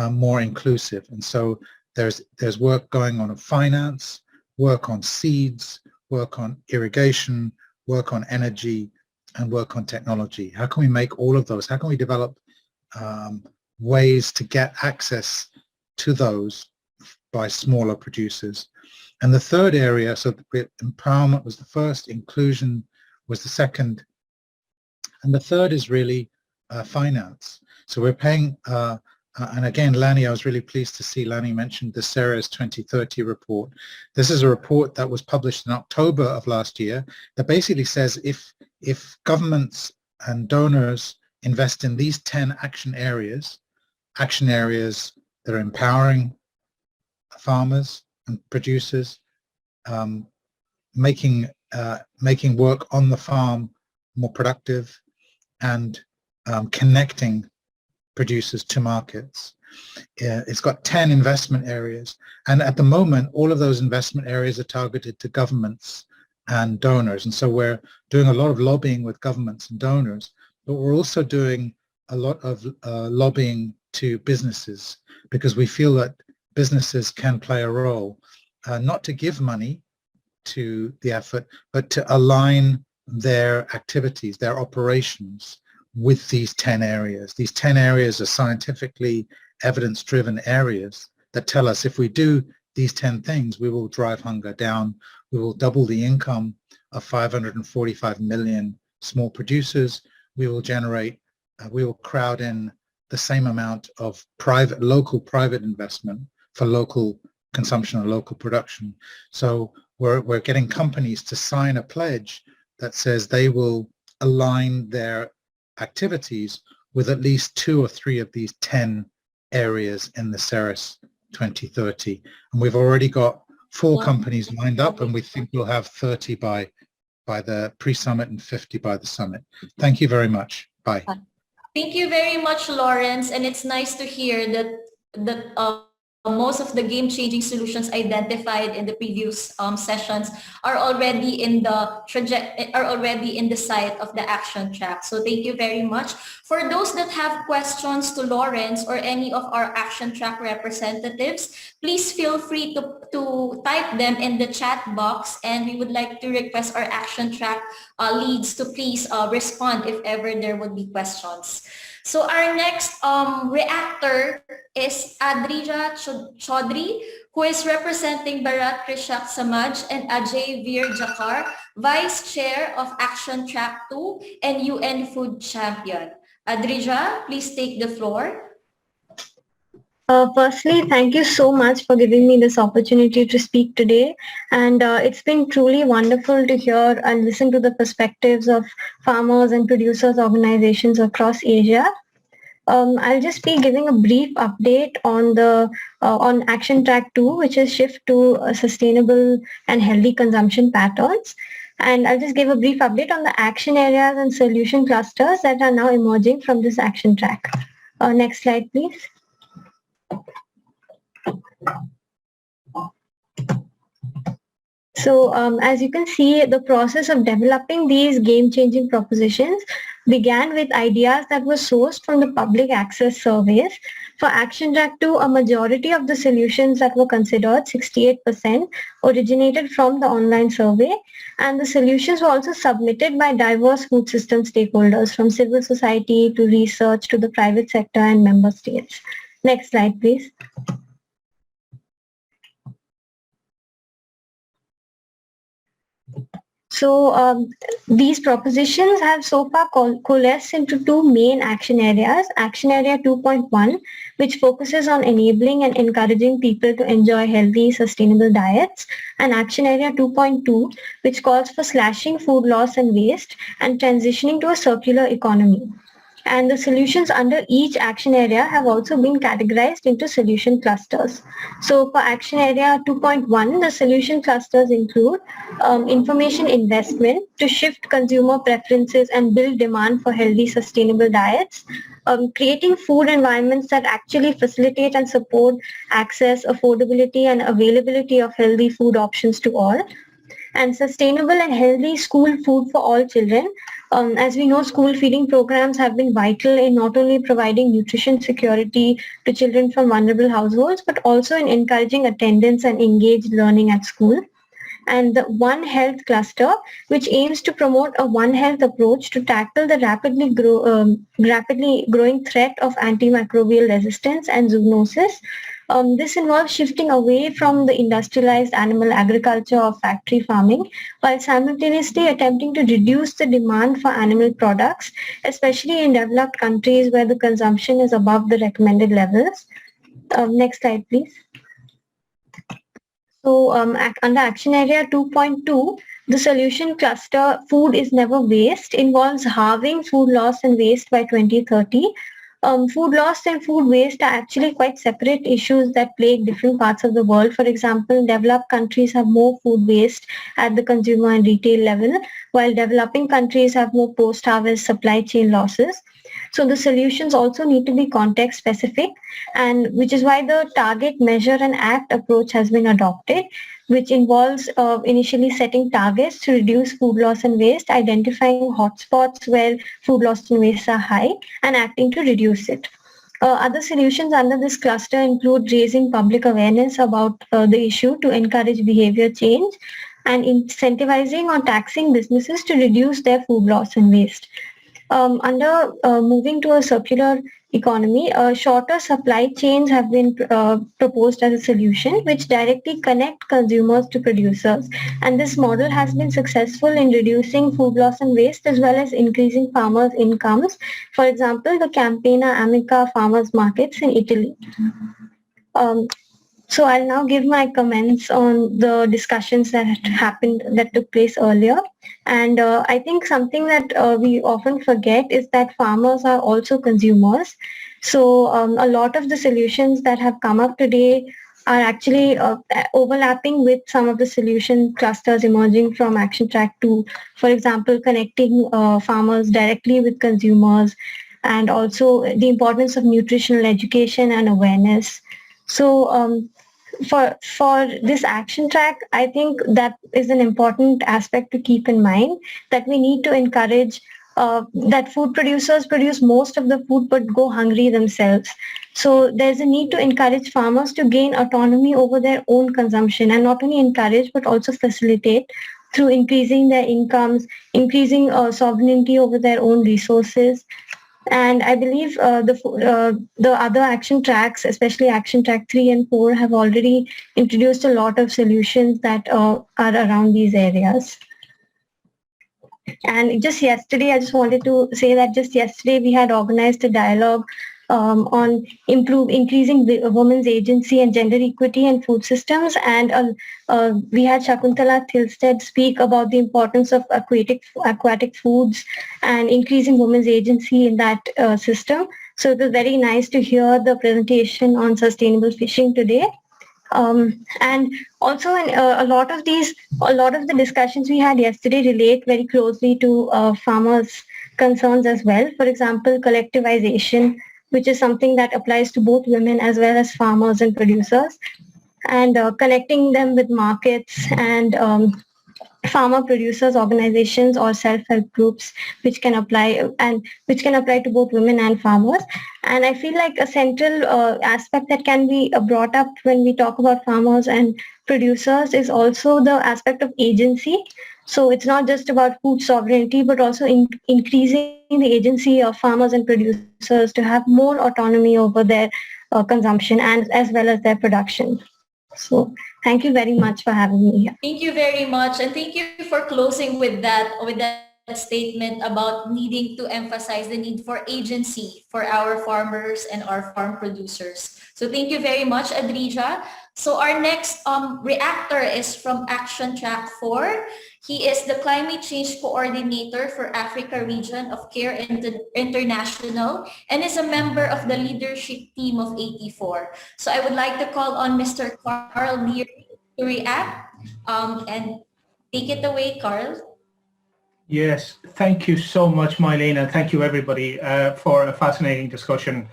more inclusive? And so there's work going on finance, work on seeds, work on irrigation, work on energy, and work on technology. How can we make all of those? How can we develop ways to get access to those by smaller producers? And the third area, so empowerment was the first, inclusion was the second, and the third is really finance. So we're paying, and again, Lani, I was really pleased to see Lani mentioned the CERES 2030 report. This is a report that was published in October of last year that basically says if governments and donors invest in these 10 action areas that are empowering farmers and producers, making work on the farm more productive, and connecting producers to markets, It's got 10 investment areas. And at the moment, all of those investment areas are targeted to governments and donors. And so we're doing a lot of lobbying with governments and donors, but we're also doing a lot of lobbying to businesses, because we feel that businesses can play a role, not to give money to the effort, but to align their activities, their operations with these 10 areas. These 10 areas are scientifically evidence-driven areas that tell us if we do these 10 things, we will drive hunger down, we will double the income of 545 million small producers, we will generate, we will crowd in the same amount of local private investment for local consumption or local production. So we're getting companies to sign a pledge that says they will align their activities with at least 2 or 3 of these 10 areas in the CERES 2030. And we've already got 4 companies lined up, and we think we'll have 30 by the pre-summit and 50 by the summit. Thank you very much. Bye. Thank you very much, Lawrence. And it's nice to hear that most of the game-changing solutions identified in the previous sessions are already in the site of the action track. So thank you very much. For those that have questions to Lawrence or any of our action track representatives, please feel free to type them in the chat box, and we would like to request our action track leads to please respond if ever there would be questions. So our next reactor is Adrija Chaudhry, who is representing Bharat Krishak Samaj, and Ajay Veer Jakar, Vice Chair of Action Track 2 and UN Food Champion. Adrija, please take the floor. Firstly, thank you so much for giving me this opportunity to speak today. And it's been truly wonderful to hear and listen to the perspectives of farmers and producers organizations across Asia. I'll just be giving a brief update on Action Track 2, which is shift to sustainable and healthy consumption patterns. And I'll just give a brief update on the action areas and solution clusters that are now emerging from this action track. Next slide, please. So as you can see, the process of developing these game-changing propositions began with ideas that were sourced from the public access surveys. For Action Track 2, a majority of the solutions that were considered, 68%, originated from the online survey, and the solutions were also submitted by diverse food system stakeholders, from civil society to research to the private sector and member states. Next slide, please. So these propositions have so far coalesced into 2 main action areas. Action Area 2.1, which focuses on enabling and encouraging people to enjoy healthy, sustainable diets, and Action Area 2.2, which calls for slashing food loss and waste and transitioning to a circular economy. And the solutions under each action area have also been categorized into solution clusters. So for Action Area 2.1, the solution clusters include information investment to shift consumer preferences and build demand for healthy, sustainable diets, creating food environments that actually facilitate and support access, affordability, and availability of healthy food options to all, and sustainable and healthy school food for all children. As we know, school feeding programs have been vital in not only providing nutrition security to children from vulnerable households, but also in encouraging attendance and engaged learning at school. And the One Health cluster, which aims to promote a One Health approach to tackle the rapidly growing threat of antimicrobial resistance and zoonosis. This involves shifting away from the industrialized animal agriculture of factory farming, while simultaneously attempting to reduce the demand for animal products, especially in developed countries where the consumption is above the recommended levels. Next slide, please. So under Action Area 2.2, the solution cluster Food is Never Waste involves halving food loss and waste by 2030. Food loss and food waste are actually quite separate issues that plague different parts of the world. For example, developed countries have more food waste at the consumer and retail level, while developing countries have more post-harvest supply chain losses. So the solutions also need to be context specific, and which is why the target, measure and act approach has been adopted, which involves initially setting targets to reduce food loss and waste, identifying hotspots where food loss and waste are high, and acting to reduce it. Other solutions under this cluster include raising public awareness about the issue to encourage behavior change, and incentivizing or taxing businesses to reduce their food loss and waste. Under moving to a circular economy, shorter supply chains have been proposed as a solution, which directly connect consumers to producers. And this model has been successful in reducing food loss and waste, as well as increasing farmers' incomes. For example, the Campena Amica farmers markets in Italy. So I'll now give my comments on the discussions that took place earlier. And I think something that we often forget is that farmers are also consumers. So a lot of the solutions that have come up today are actually overlapping with some of the solution clusters emerging from Action Track 2. For example, connecting farmers directly with consumers, and also the importance of nutritional education and awareness. So for this action track, I think that is an important aspect to keep in mind, that we need to encourage that food producers produce most of the food but go hungry themselves. So there's a need to encourage farmers to gain autonomy over their own consumption, and not only encourage but also facilitate through increasing their incomes, increasing sovereignty over their own resources. And I believe the other action tracks, especially Action Track 3 and 4, have already introduced a lot of solutions that are around these areas. And just yesterday, I just wanted to say that just yesterday we had organized a dialogue on increasing women's agency and gender equity in food systems. And we had Shakuntala Thilsted speak about the importance of aquatic foods and increasing women's agency in that system. So it was very nice to hear the presentation on sustainable fishing today. And also a lot of the discussions we had yesterday relate very closely to farmers' concerns as well. For example, collectivization, which is something that applies to both women as well as farmers and producers, and connecting them with markets and farmer producers organizations or self-help groups, which can apply to both women and farmers. And I feel like a central aspect that can be brought up when we talk about farmers and producers is also the aspect of agency. So it's not just about food sovereignty, but also increasing the agency of farmers and producers to have more autonomy over their consumption and as well as their production. So thank you very much for having me here. Thank you very much, and thank you for closing with that statement about needing to emphasize the need for agency for our farmers and our farm producers. So thank you very much, Adrija. So our next reactor is from Action Track 4. He is the Climate Change Coordinator for Africa Region of CARE International and is a member of the leadership team of 84. So I would like to call on Mr. Carl Leary to react and take it away, Carl. Yes, thank you so much, Mylene, and thank you everybody for a fascinating discussion.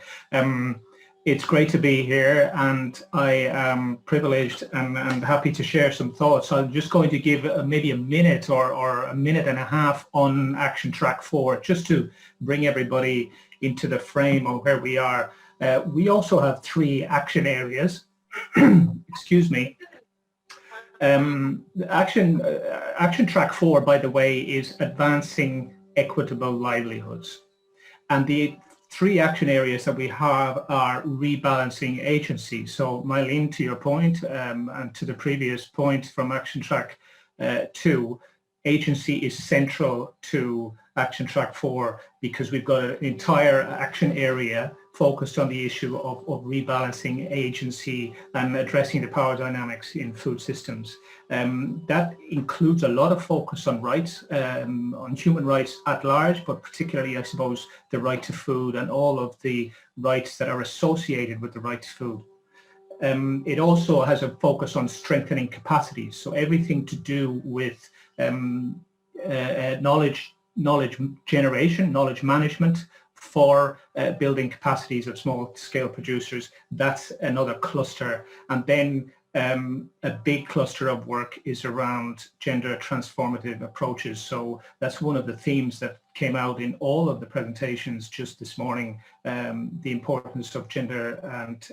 It's great to be here, and I am privileged and happy to share some thoughts. I'm just going to give maybe a minute or a minute and a half on Action Track 4, just to bring everybody into the frame of where we are. We also have 3 action areas. Excuse me. Action Track 4, by the way, is advancing equitable livelihoods. And the 3 action areas that we have are rebalancing agency. So Mylene, to your point, and to the previous point from Action Track 2, agency is central to Action Track 4 because we've got an entire action area focused on the issue of rebalancing agency and addressing the power dynamics in food systems. That includes a lot of focus on rights, on human rights at large, but particularly, I suppose, the right to food and all of the rights that are associated with the right to food. It also has a focus on strengthening capacities, so everything to do with knowledge generation, knowledge management for building capacities of small-scale producers. That's another cluster. And then a big cluster of work is around gender transformative approaches. So that's one of the themes that came out in all of the presentations just this morning, the importance of gender and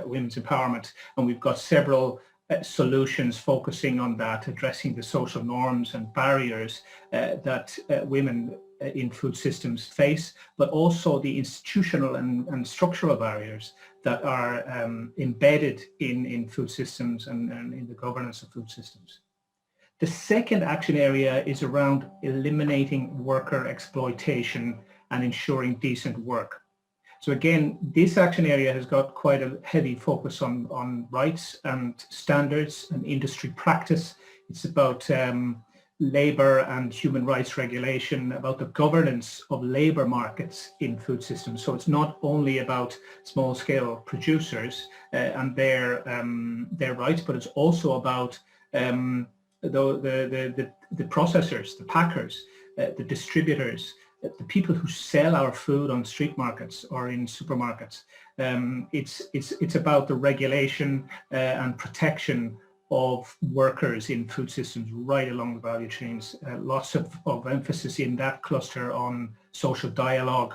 women's empowerment. And we've got several solutions focusing on that, addressing the social norms and barriers that women in food systems face, but also the institutional and structural barriers that are embedded in food systems and in the governance of food systems. The second action area is around eliminating worker exploitation and ensuring decent work. So again, this action area has got quite a heavy focus on rights and standards and industry practice. It's about labour and human rights regulation, about the governance of labour markets in food systems. So it's not only about small-scale producers and their rights, but it's also about the processors, the packers, the distributors, the people who sell our food on street markets or in supermarkets. It's about the regulation and protection of workers in food systems right along the value chains. Lots of emphasis in that cluster on social dialogue,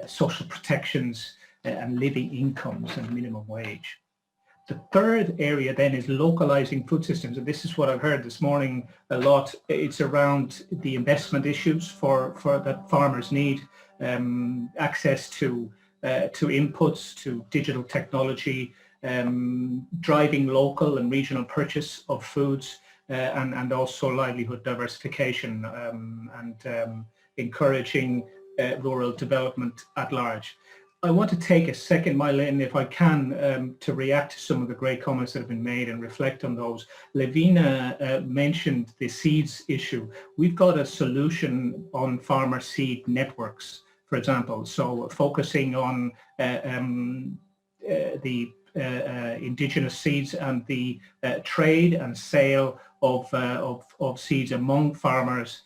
social protections, and living incomes and minimum wage. The third area then is localizing food systems, and this is what I've heard this morning a lot. It's around the investment issues for that farmers need, access to inputs, to digital technology, driving local and regional purchase of foods, and also livelihood diversification and encouraging rural development at large. I want to take a second, Mylene, if I can, to react to some of the great comments that have been made and reflect on those. Levina mentioned the seeds issue. We've got a solution on farmer seed networks, for example, so focusing on the indigenous seeds and the trade and sale of seeds among farmers.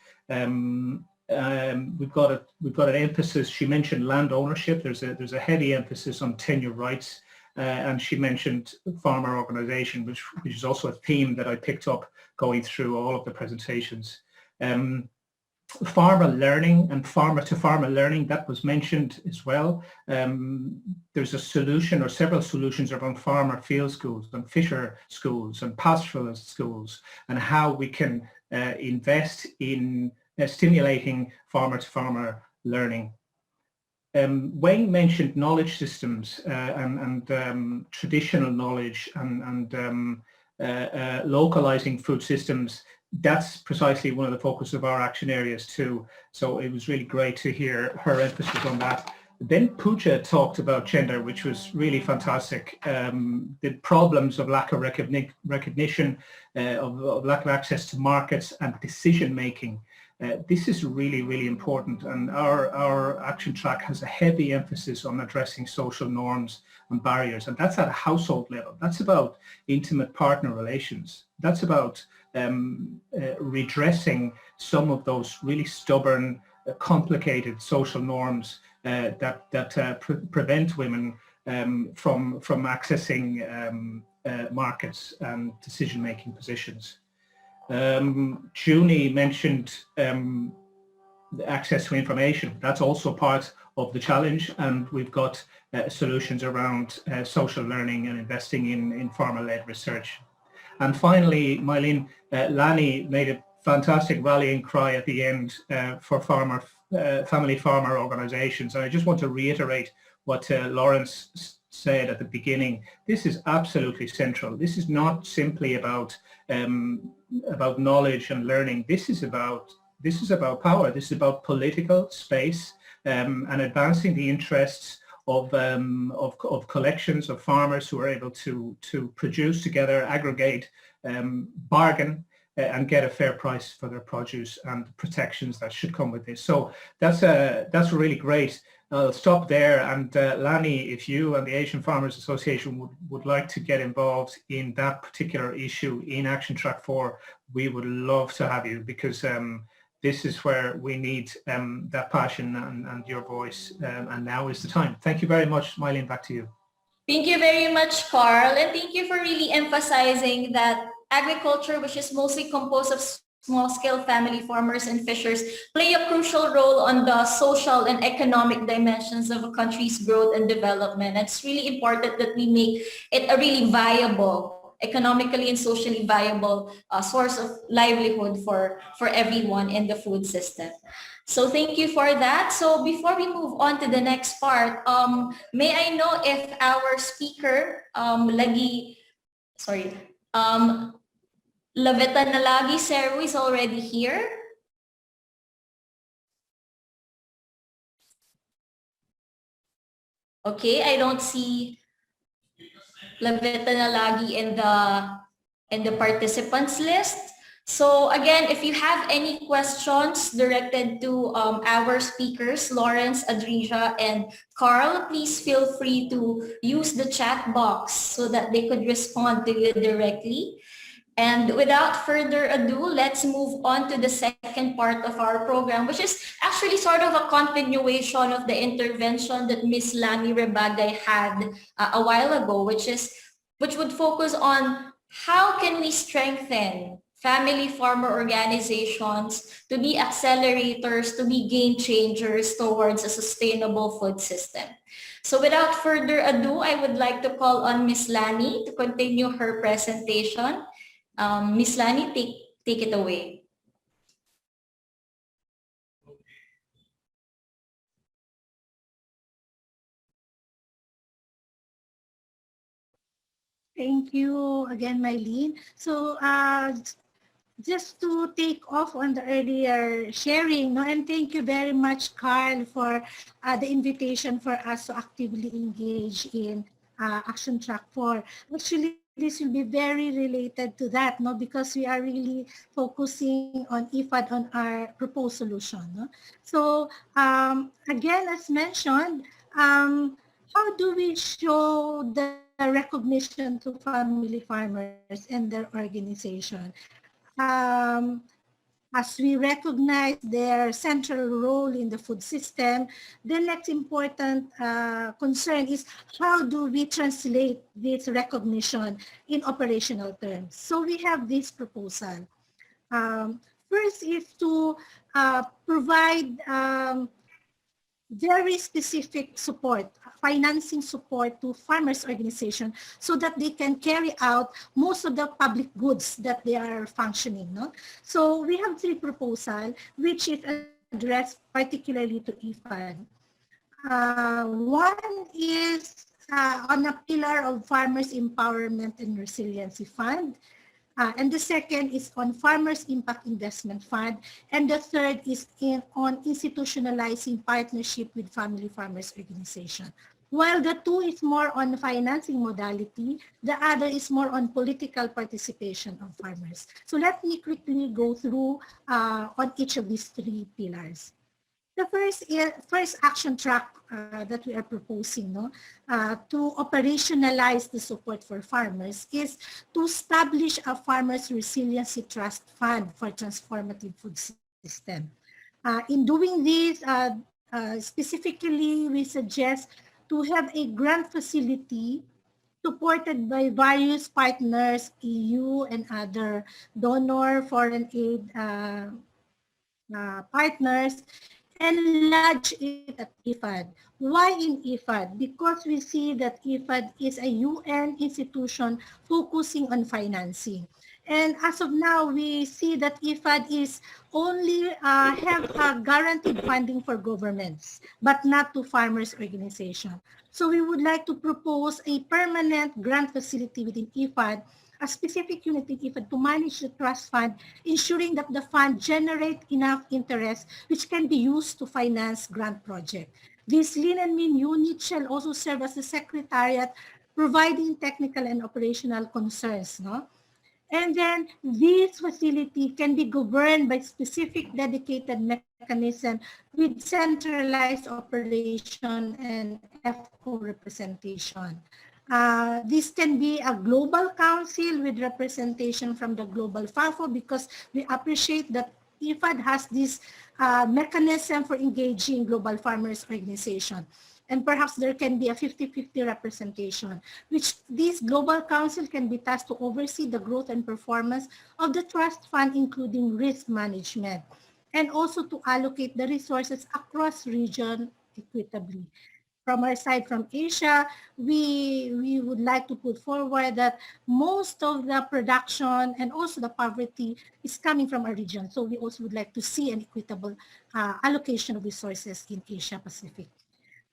We've got an emphasis. She mentioned land ownership. There's a heavy emphasis on tenure rights, and she mentioned farmer organization, which is also a theme that I picked up going through all of the presentations. Farmer learning and farmer-to-farmer learning, that was mentioned as well. There's a solution or several solutions around farmer field schools and fisher schools and pastoralist schools, and how we can invest in stimulating farmer-to-farmer learning. Wayne mentioned knowledge systems and traditional knowledge and localizing food systems. That's precisely one of the focus of our action areas too. So it was really great to hear her emphasis on that. Then Pooja talked about gender, which was really fantastic. The problems of lack of recognition, of lack of access to markets and decision making. This is really, really important, and our action track has a heavy emphasis on addressing social norms and barriers, and that's at a household level. That's about intimate partner relations. That's about redressing some of those really stubborn, complicated social norms that prevent women from accessing markets and decision-making positions. Junie mentioned access to information. That's also part of the challenge, and we've got solutions around social learning and investing in farmer-led research. And finally, Mylene, Lani made a fantastic rallying cry at the end for family farmer organizations. And I just want to reiterate what Lawrence said at the beginning. This is absolutely central. This is not simply about knowledge and learning. This is about power. This is about political space and advancing the interests of collections of farmers who are able to produce together, aggregate, bargain, and get a fair price for their produce and protections that should come with this. So that's really great. I'll stop there, and Lani, if you and the Asian Farmers Association would like to get involved in that particular issue in Action Track 4, we would love to have you, because this is where we need that passion and your voice, and now is the time. Thank you very much. Mylene, back to you. Thank you very much, Carl, and thank you for really emphasizing that agriculture, which is mostly composed of small-scale family farmers and fishers, play a crucial role on the social and economic dimensions of a country's growth and development. It's really important that we make it a really viable, economically and socially viable source of livelihood for everyone in the food system. So thank you for that. So before we move on to the next part, may I know if our speaker, Laveta Nalagi Seru is already here? Okay, I don't see Laveta Nalagi in the participants list. So again, if you have any questions directed to our speakers, Lawrence, Adrija, and Carl, please feel free to use the chat box so that they could respond to you directly. And without further ado, let's move on to the second part of our program, which is actually sort of a continuation of the intervention that Ms. Lani Rebagay had a while ago, which would focus on how can we strengthen family farmer organizations to be accelerators, to be game changers towards a sustainable food system. So without further ado, I would like to call on Ms. Lani to continue her presentation. Ms. Lani, take it away. Thank you again, Mylene. So just to take off on the earlier sharing, no, and thank you very much, Carl, for the invitation for us to actively engage in Action Track 4. Actually, this will be very related to that, no, because we are really focusing on IFAD on our proposed solution. No? So again, as mentioned, how do we show the recognition to family farmers and their organization? As we recognize their central role in the food system, the next important concern is how do we translate this recognition in operational terms? So we have this proposal. First is to provide very specific support, financing support to farmers' organization so that they can carry out most of the public goods that they are functioning. No? So we have three proposals, which is addressed particularly to IFAD. One is on a pillar of Farmers Empowerment and Resiliency Fund. And the second is on Farmers Impact Investment Fund. And the third is on institutionalizing partnership with family farmers organization. While the two is more on financing modality, the other is more on political participation of farmers. So let me quickly go through on each of these three pillars. The first action track that we are proposing to operationalize the support for farmers is to establish a Farmers Resiliency Trust Fund for transformative food system. In doing this, specifically, we suggest to have a grant facility supported by various partners, EU and other donor foreign aid partners, and lodge it at IFAD. Why in IFAD? Because we see that IFAD is a UN institution focusing on financing. And as of now, we see that IFAD is only have guaranteed funding for governments, but not to farmers' organization. So we would like to propose a permanent grant facility within IFAD, a specific unit in IFAD to manage the trust fund, ensuring that the fund generates enough interest which can be used to finance grant projects. This lean and mean unit shall also serve as a secretariat, providing technical and operational concerns. No? And then this facility can be governed by specific dedicated mechanism with centralized operation and EFCO representation. This can be a global council with representation from the global FAFO because we appreciate that IFAD has this mechanism for engaging global farmers organization. And perhaps there can be a 50-50 representation, which this global council can be tasked to oversee the growth and performance of the trust fund, including risk management, and also to allocate the resources across region equitably. From our side, from Asia, we would like to put forward that most of the production and also the poverty is coming from our region. So we also would like to see an equitable allocation of resources in Asia Pacific.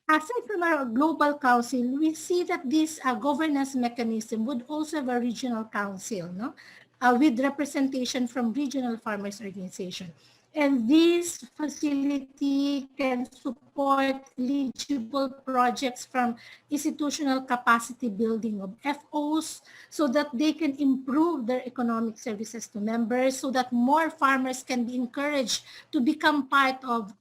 Aside from our global council, we see that this governance mechanism would also have a regional council, no? With representation from regional farmers organization. And this facility can support eligible projects from institutional capacity building of FOs so that they can improve their economic services to members, so that more farmers can be encouraged to become part of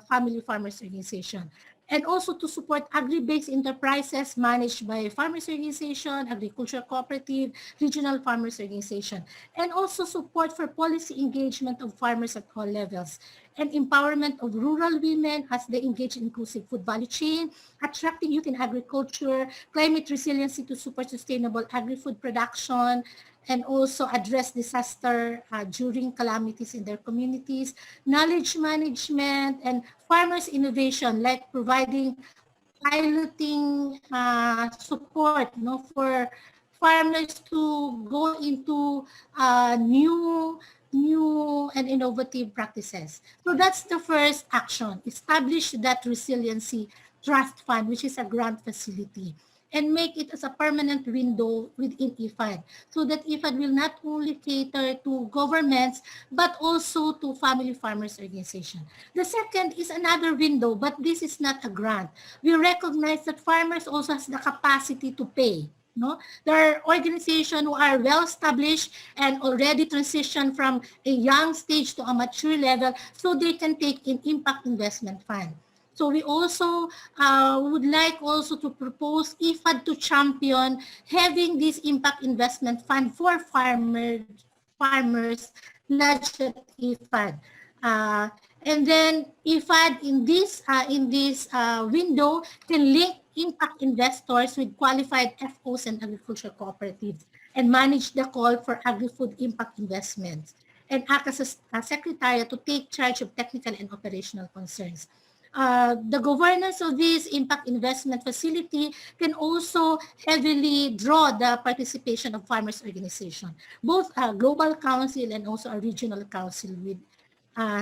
family farmers organization. And also to support agri-based enterprises managed by farmers organization, agricultural cooperative, regional farmers organization, and also support for policy engagement of farmers at all levels, and empowerment of rural women as they engage in inclusive food value chain, attracting youth in agriculture, climate resiliency to support sustainable agri-food production, and also address disaster during calamities in their communities, knowledge management, and farmers innovation, like providing piloting support, no, for farmers to go into new and innovative practices. So that's the first action, establish that resiliency trust fund, which is a grant facility, and make it as a permanent window within IFAD, so that IFAD will not only cater to governments, but also to family farmers organization. The second is another window, but this is not a grant. We recognize that farmers also has the capacity to pay. No? There are organizations who are well established and already transitioned from a young stage to a mature level, so they can take in impact investment fund. So we also would like also to propose IFAD to champion having this impact investment fund for farmers lodged at IFAD. And then IFAD in this window can link impact investors with qualified FOs and agricultural cooperatives and manage the call for agri-food impact investments, and act as a secretariat to take charge of technical and operational concerns. The governance of this impact investment facility can also heavily draw the participation of farmers organization, both a global council and also a regional council with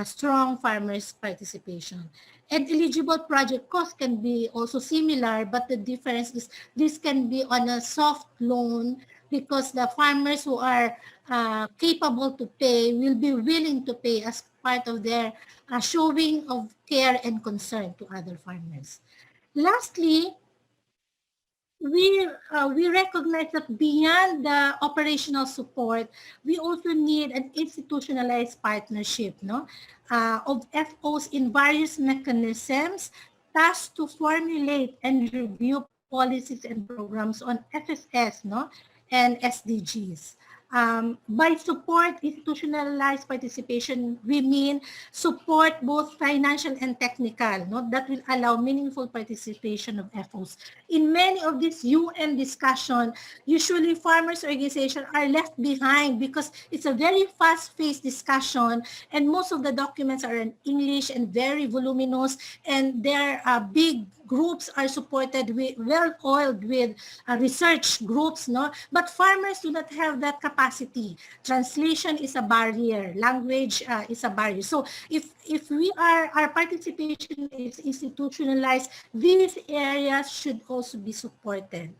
strong farmers participation. And eligible project costs can be also similar, but the difference is this can be on a soft loan, because the farmers who are capable to pay will be willing to pay as part of their showing of care and concern to other farmers. Lastly, we recognize that beyond the operational support, we also need an institutionalized partnership, no, of FOs in various mechanisms tasked to formulate and review policies and programs on FSS, no, and SDGs. By support institutionalized participation, we mean support both financial and technical, no, that will allow meaningful participation of FOs. In many of these UN discussion, usually farmers organizations are left behind because it's a very fast-paced discussion, and most of the documents are in English and very voluminous, and their big groups are supported with well-oiled with research groups, no? But farmers do not have that capacity. Translation is a barrier. Language is a barrier. So if our participation is institutionalized, these areas should also be supported.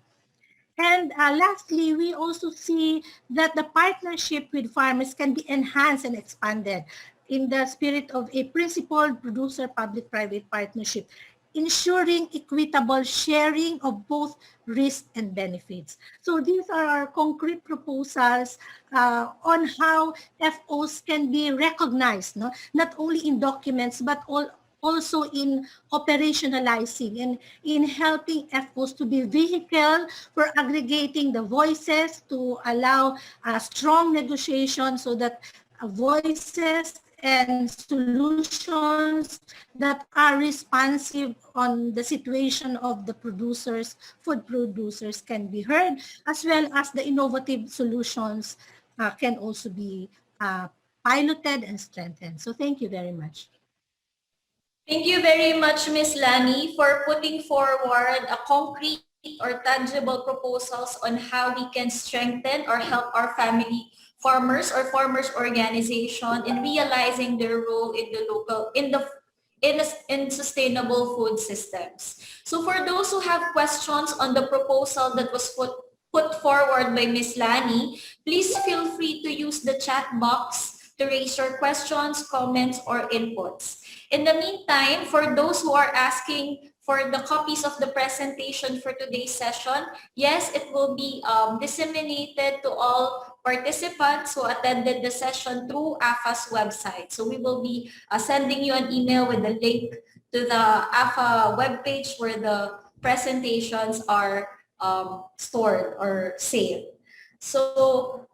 And lastly, we also see that the partnership with farmers can be enhanced and expanded in the spirit of a principled producer public-private partnership, ensuring equitable sharing of both risk and benefits. So these are our concrete proposals on how FOs can be recognized, no? Not only in documents, but also in operationalizing and in helping FOs to be vehicle for aggregating the voices to allow strong negotiation, so that voices and solutions that are responsive on the situation of the producers, food producers can be heard, as well as the innovative solutions can also be piloted and strengthened. So thank you very much. Thank you very much, Ms. Lani, for putting forward a concrete or tangible proposals on how we can strengthen or help our family farmers or farmers organization in realizing their role in the local, in sustainable food systems. So for those who have questions on the proposal that was put forward by Ms. Lani, please feel free to use the chat box to raise your questions, comments, or inputs. In the meantime, for those who are asking for the copies of the presentation for today's session, yes, it will be disseminated to all participants who attended the session through AFA's website. So we will be sending you an email with the link to the AFA webpage where the presentations are stored or saved. So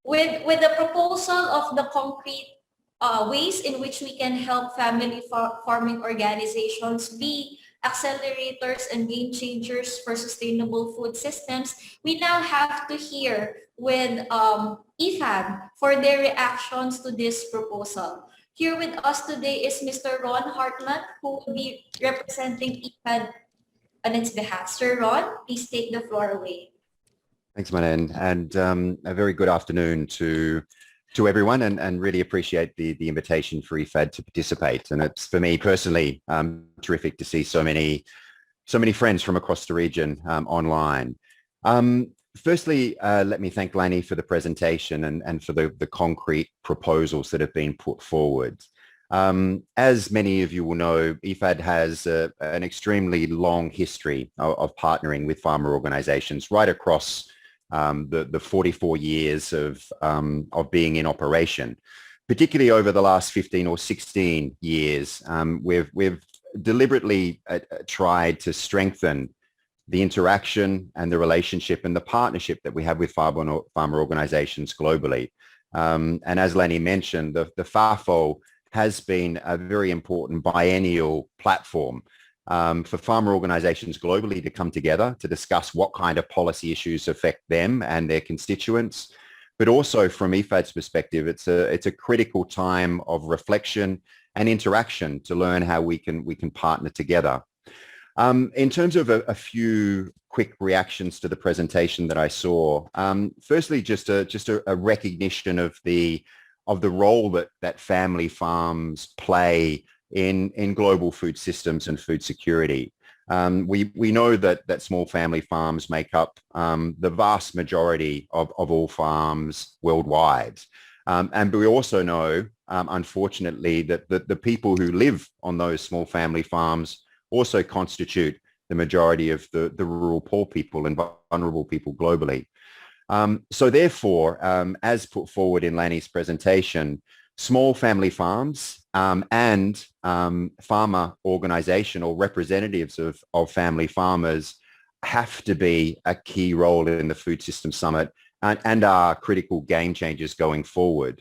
with the proposal of the concrete ways in which we can help family farming organizations be accelerators and game changers for sustainable food systems, we now have to hear with IFAD for their reactions to this proposal. Here with us today is Mr. Ron Hartman, who will be representing IFAD on its behalf. Sir Ron, please take the floor away. Thanks, Manan, and a very good afternoon to everyone, and really appreciate the invitation for IFAD to participate. And it's, for me personally, terrific to see so many friends from across the region online. Firstly, let me thank Lani for the presentation and for the concrete proposals that have been put forward. As many of you will know, IFAD has an extremely long history of partnering with farmer organizations right across the 44 years of being in operation. Particularly over the last 15 or 16 years, we've deliberately tried to strengthen the interaction and the relationship and the partnership that we have with farmer organizations globally. And as Lani mentioned, the FAFO has been a very important biennial platform for farmer organizations globally to come together to discuss what kind of policy issues affect them and their constituents. But also from IFAD's perspective, it's a critical time of reflection and interaction to learn how we can partner together. In terms of a few quick reactions to the presentation that I saw, firstly, just a recognition of the role that family farms play in global food systems and food security. We know that small family farms make up the vast majority of all farms worldwide. And we also know, unfortunately, that the people who live on those small family farms also constitute the majority of the rural poor people and vulnerable people globally. So therefore, as put forward in Lani's presentation, small family farms and farmer organization or representatives of family farmers have to be a key role in the Food System Summit and are critical game changers going forward.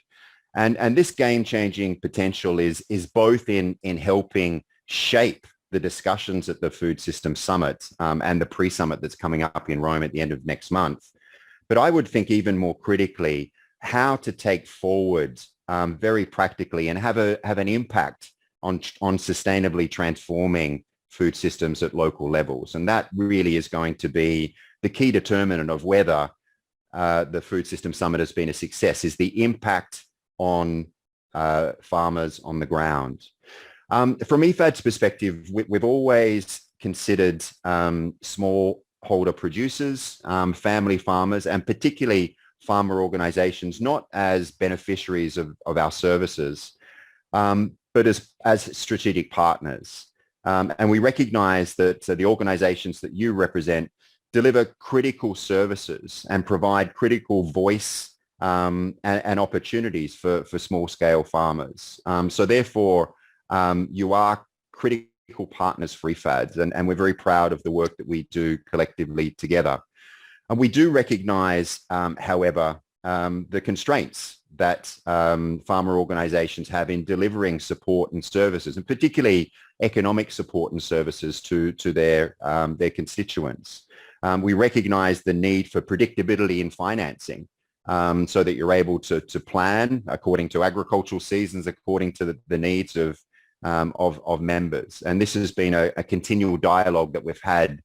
And this game-changing potential is both in helping shape the discussions at the Food System Summit and the pre-summit that's coming up in Rome at the end of next month. But I would think even more critically how to take forward very practically and have an impact on sustainably transforming food systems at local levels. And that really is going to be the key determinant of whether the Food System Summit has been a success, is the impact on farmers on the ground. From IFAD's perspective, we've always considered smallholder producers, family farmers, and particularly farmer organizations, not as beneficiaries of our services, but as strategic partners. And we recognize that the organizations that you represent deliver critical services and provide critical voice and opportunities for small-scale farmers. So therefore, you are critical partners for IFAD, and we're very proud of the work that we do collectively together. And we do recognize, however, the constraints that farmer organizations have in delivering support and services, and particularly economic support and services to their constituents. We recognize the need for predictability in financing, so that you're able to plan according to agricultural seasons, according to the needs of members. And this has been a continual dialogue that we've had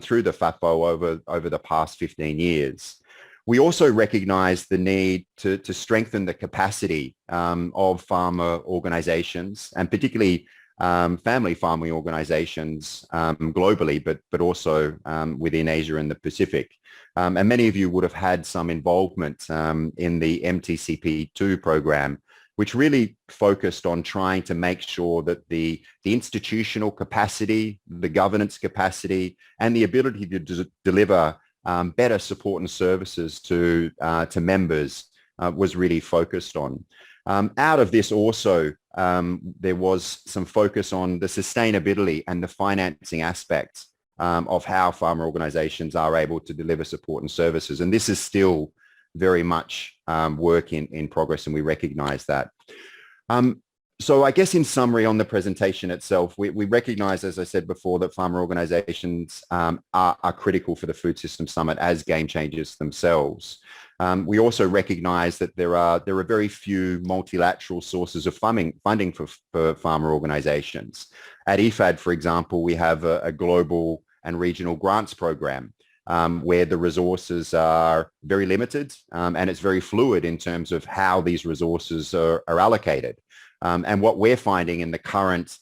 through the FAPO over the past 15 years. We also recognize the need to strengthen the capacity of farmer organizations, and particularly family farming organizations globally, but also within Asia and the Pacific. And many of you would have had some involvement in the MTCP2 program, which really focused on trying to make sure that the institutional capacity, the governance capacity, and the ability to deliver better support and services to members was really focused on. Out of this also, there was some focus on the sustainability and the financing aspects of how farmer organizations are able to deliver support and services. And this is still very much work in progress, and we recognize that. So I guess in summary on the presentation itself, we recognize, as I said before, that farmer organizations are critical for the Food System Summit as game changers themselves. We also recognize that there are very few multilateral sources of funding for farmer organizations. At IFAD, for example, we have a global and regional grants program where the resources are very limited, and it's very fluid in terms of how these resources are allocated. And what we're finding in the current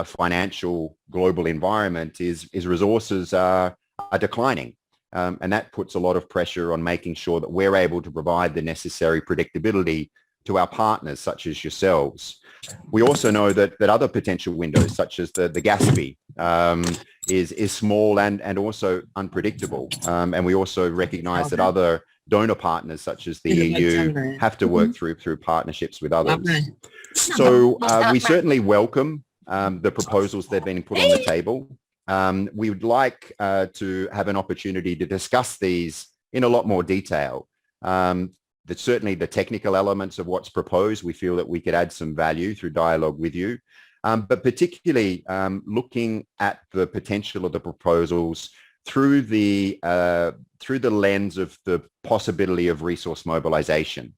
financial global environment is resources are declining. And that puts a lot of pressure on making sure that we're able to provide the necessary predictability to our partners, such as yourselves. We also know that other potential windows, such as the GASP, is small and also unpredictable. And we also recognize that other donor partners, such as the EU, have to work through partnerships with others. So we certainly welcome the proposals that have been put on the table. We would like to have an opportunity to discuss these in a lot more detail. Certainly the technical elements of what's proposed, we feel that we could add some value through dialogue with you. But particularly looking at the potential of the proposals through the lens of the possibility of resource mobilization.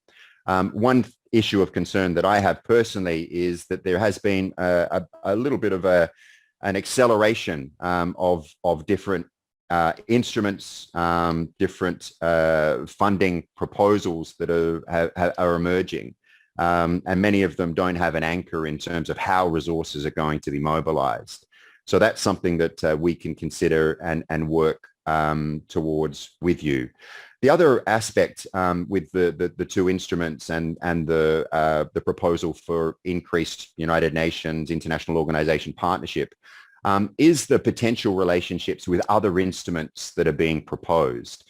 One issue of concern that I have personally is that there has been a little bit of an acceleration of different instruments, different funding proposals that are emerging. And many of them don't have an anchor in terms of how resources are going to be mobilized. So that's something that we can consider and work towards with you. The other aspect with the two instruments and the proposal for increased United Nations International Organization partnership is the potential relationships with other instruments that are being proposed.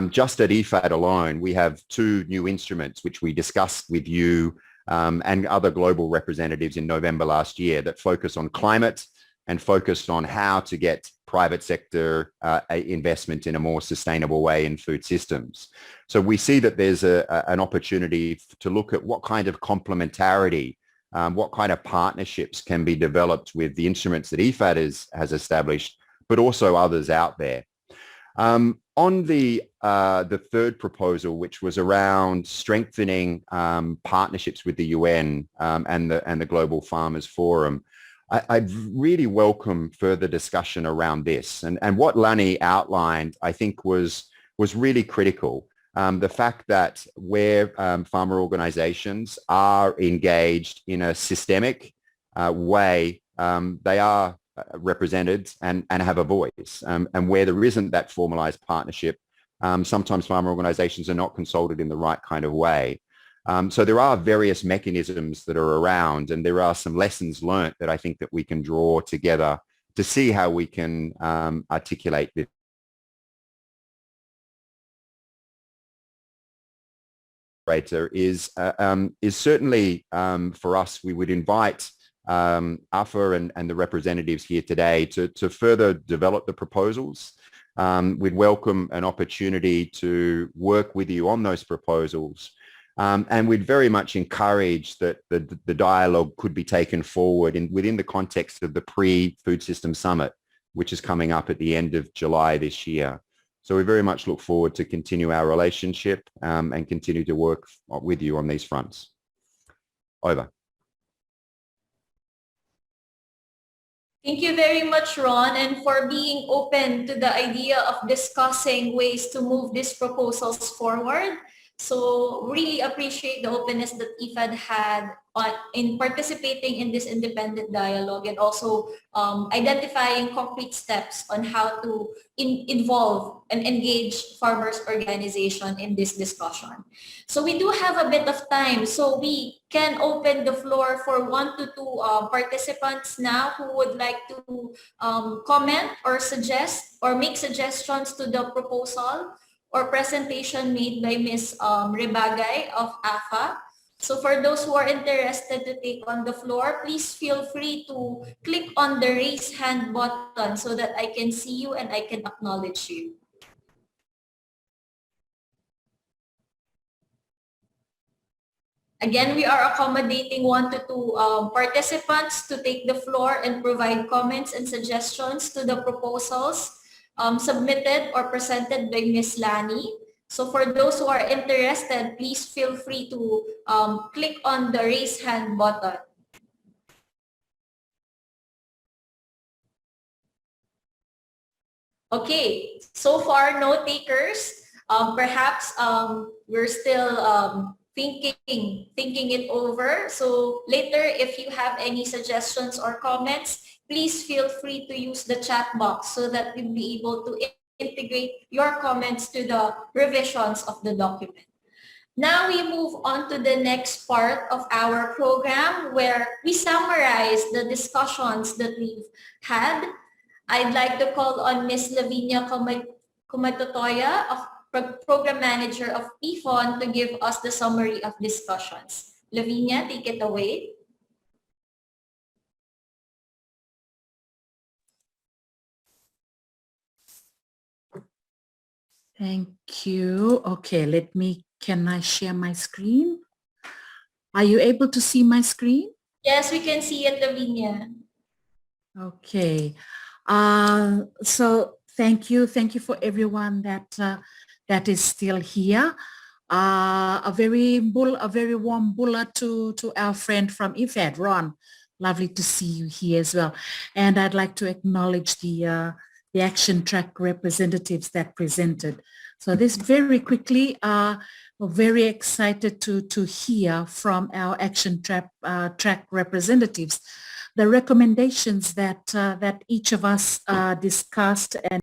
Just at IFAD alone, we have two new instruments which we discussed with you and other global representatives in November last year that focus on climate and focused on how to get private sector investment in a more sustainable way in food systems. So we see that there's an opportunity to look at what kind of complementarity, what kind of partnerships can be developed with the instruments that IFAD has established, but also others out there. On the third proposal, which was around strengthening partnerships with the UN and the Global Farmers Forum, I'd really welcome further discussion around this. And what Lani outlined, I think, was really critical. The fact that where farmer organizations are engaged in a systemic way, they are represented and have a voice. And where there isn't that formalized partnership, sometimes farmer organizations are not consulted in the right kind of way. So there are various mechanisms that are around, and there are some lessons learnt that I think that we can draw together to see how we can articulate this. Is certainly for us, we would invite AFA and the representatives here today to further develop the proposals. We'd welcome an opportunity to work with you on those proposals. And we'd very much encourage that the dialogue could be taken forward within the context of the pre-Food System Summit, which is coming up at the end of July this year. So we very much look forward to continue our relationship and continue to work with you on these fronts. Over. Thank you very much, Ron, and for being open to the idea of discussing ways to move these proposals forward. So really appreciate the openness that IFAD had in participating in this independent dialogue and also identifying concrete steps on how to involve and engage farmers' organization in this discussion. So we do have a bit of time, so we can open the floor for 1 to 2 participants now who would like to comment or suggest or make suggestions to the proposal or presentation made by Ms. Rebagay of AFA. So for those who are interested to take on the floor, please feel free to click on the raise hand button so that I can see you and I can acknowledge you. Again, we are accommodating 1 to 2 participants to take the floor and provide comments and suggestions to the proposals submitted or presented by Ms. Lani. So for those who are interested, please feel free to click on the raise hand button. Okay, so far no takers. Perhaps we're still thinking it over. So later, if you have any suggestions or comments, please feel free to use the chat box so that we'll be able to integrate your comments to the revisions of the document. Now we move on to the next part of our program where we summarize the discussions that we've had. I'd like to call on Ms. Lavinia Kumatotoya, Program Manager of PFON, to give us the summary of discussions. Lavinia, take it away. Thank you. Okay, can I share my screen? Are you able to see my screen? Yes, we can see it, Lavinia. Okay. So thank you for everyone that is still here. A very warm bulla to our friend from IFAD, Ron. Lovely to see you here as well. And I'd like to acknowledge the action track representatives that presented. So this very quickly, we're very excited to hear from our action track representatives the recommendations that each of us discussed and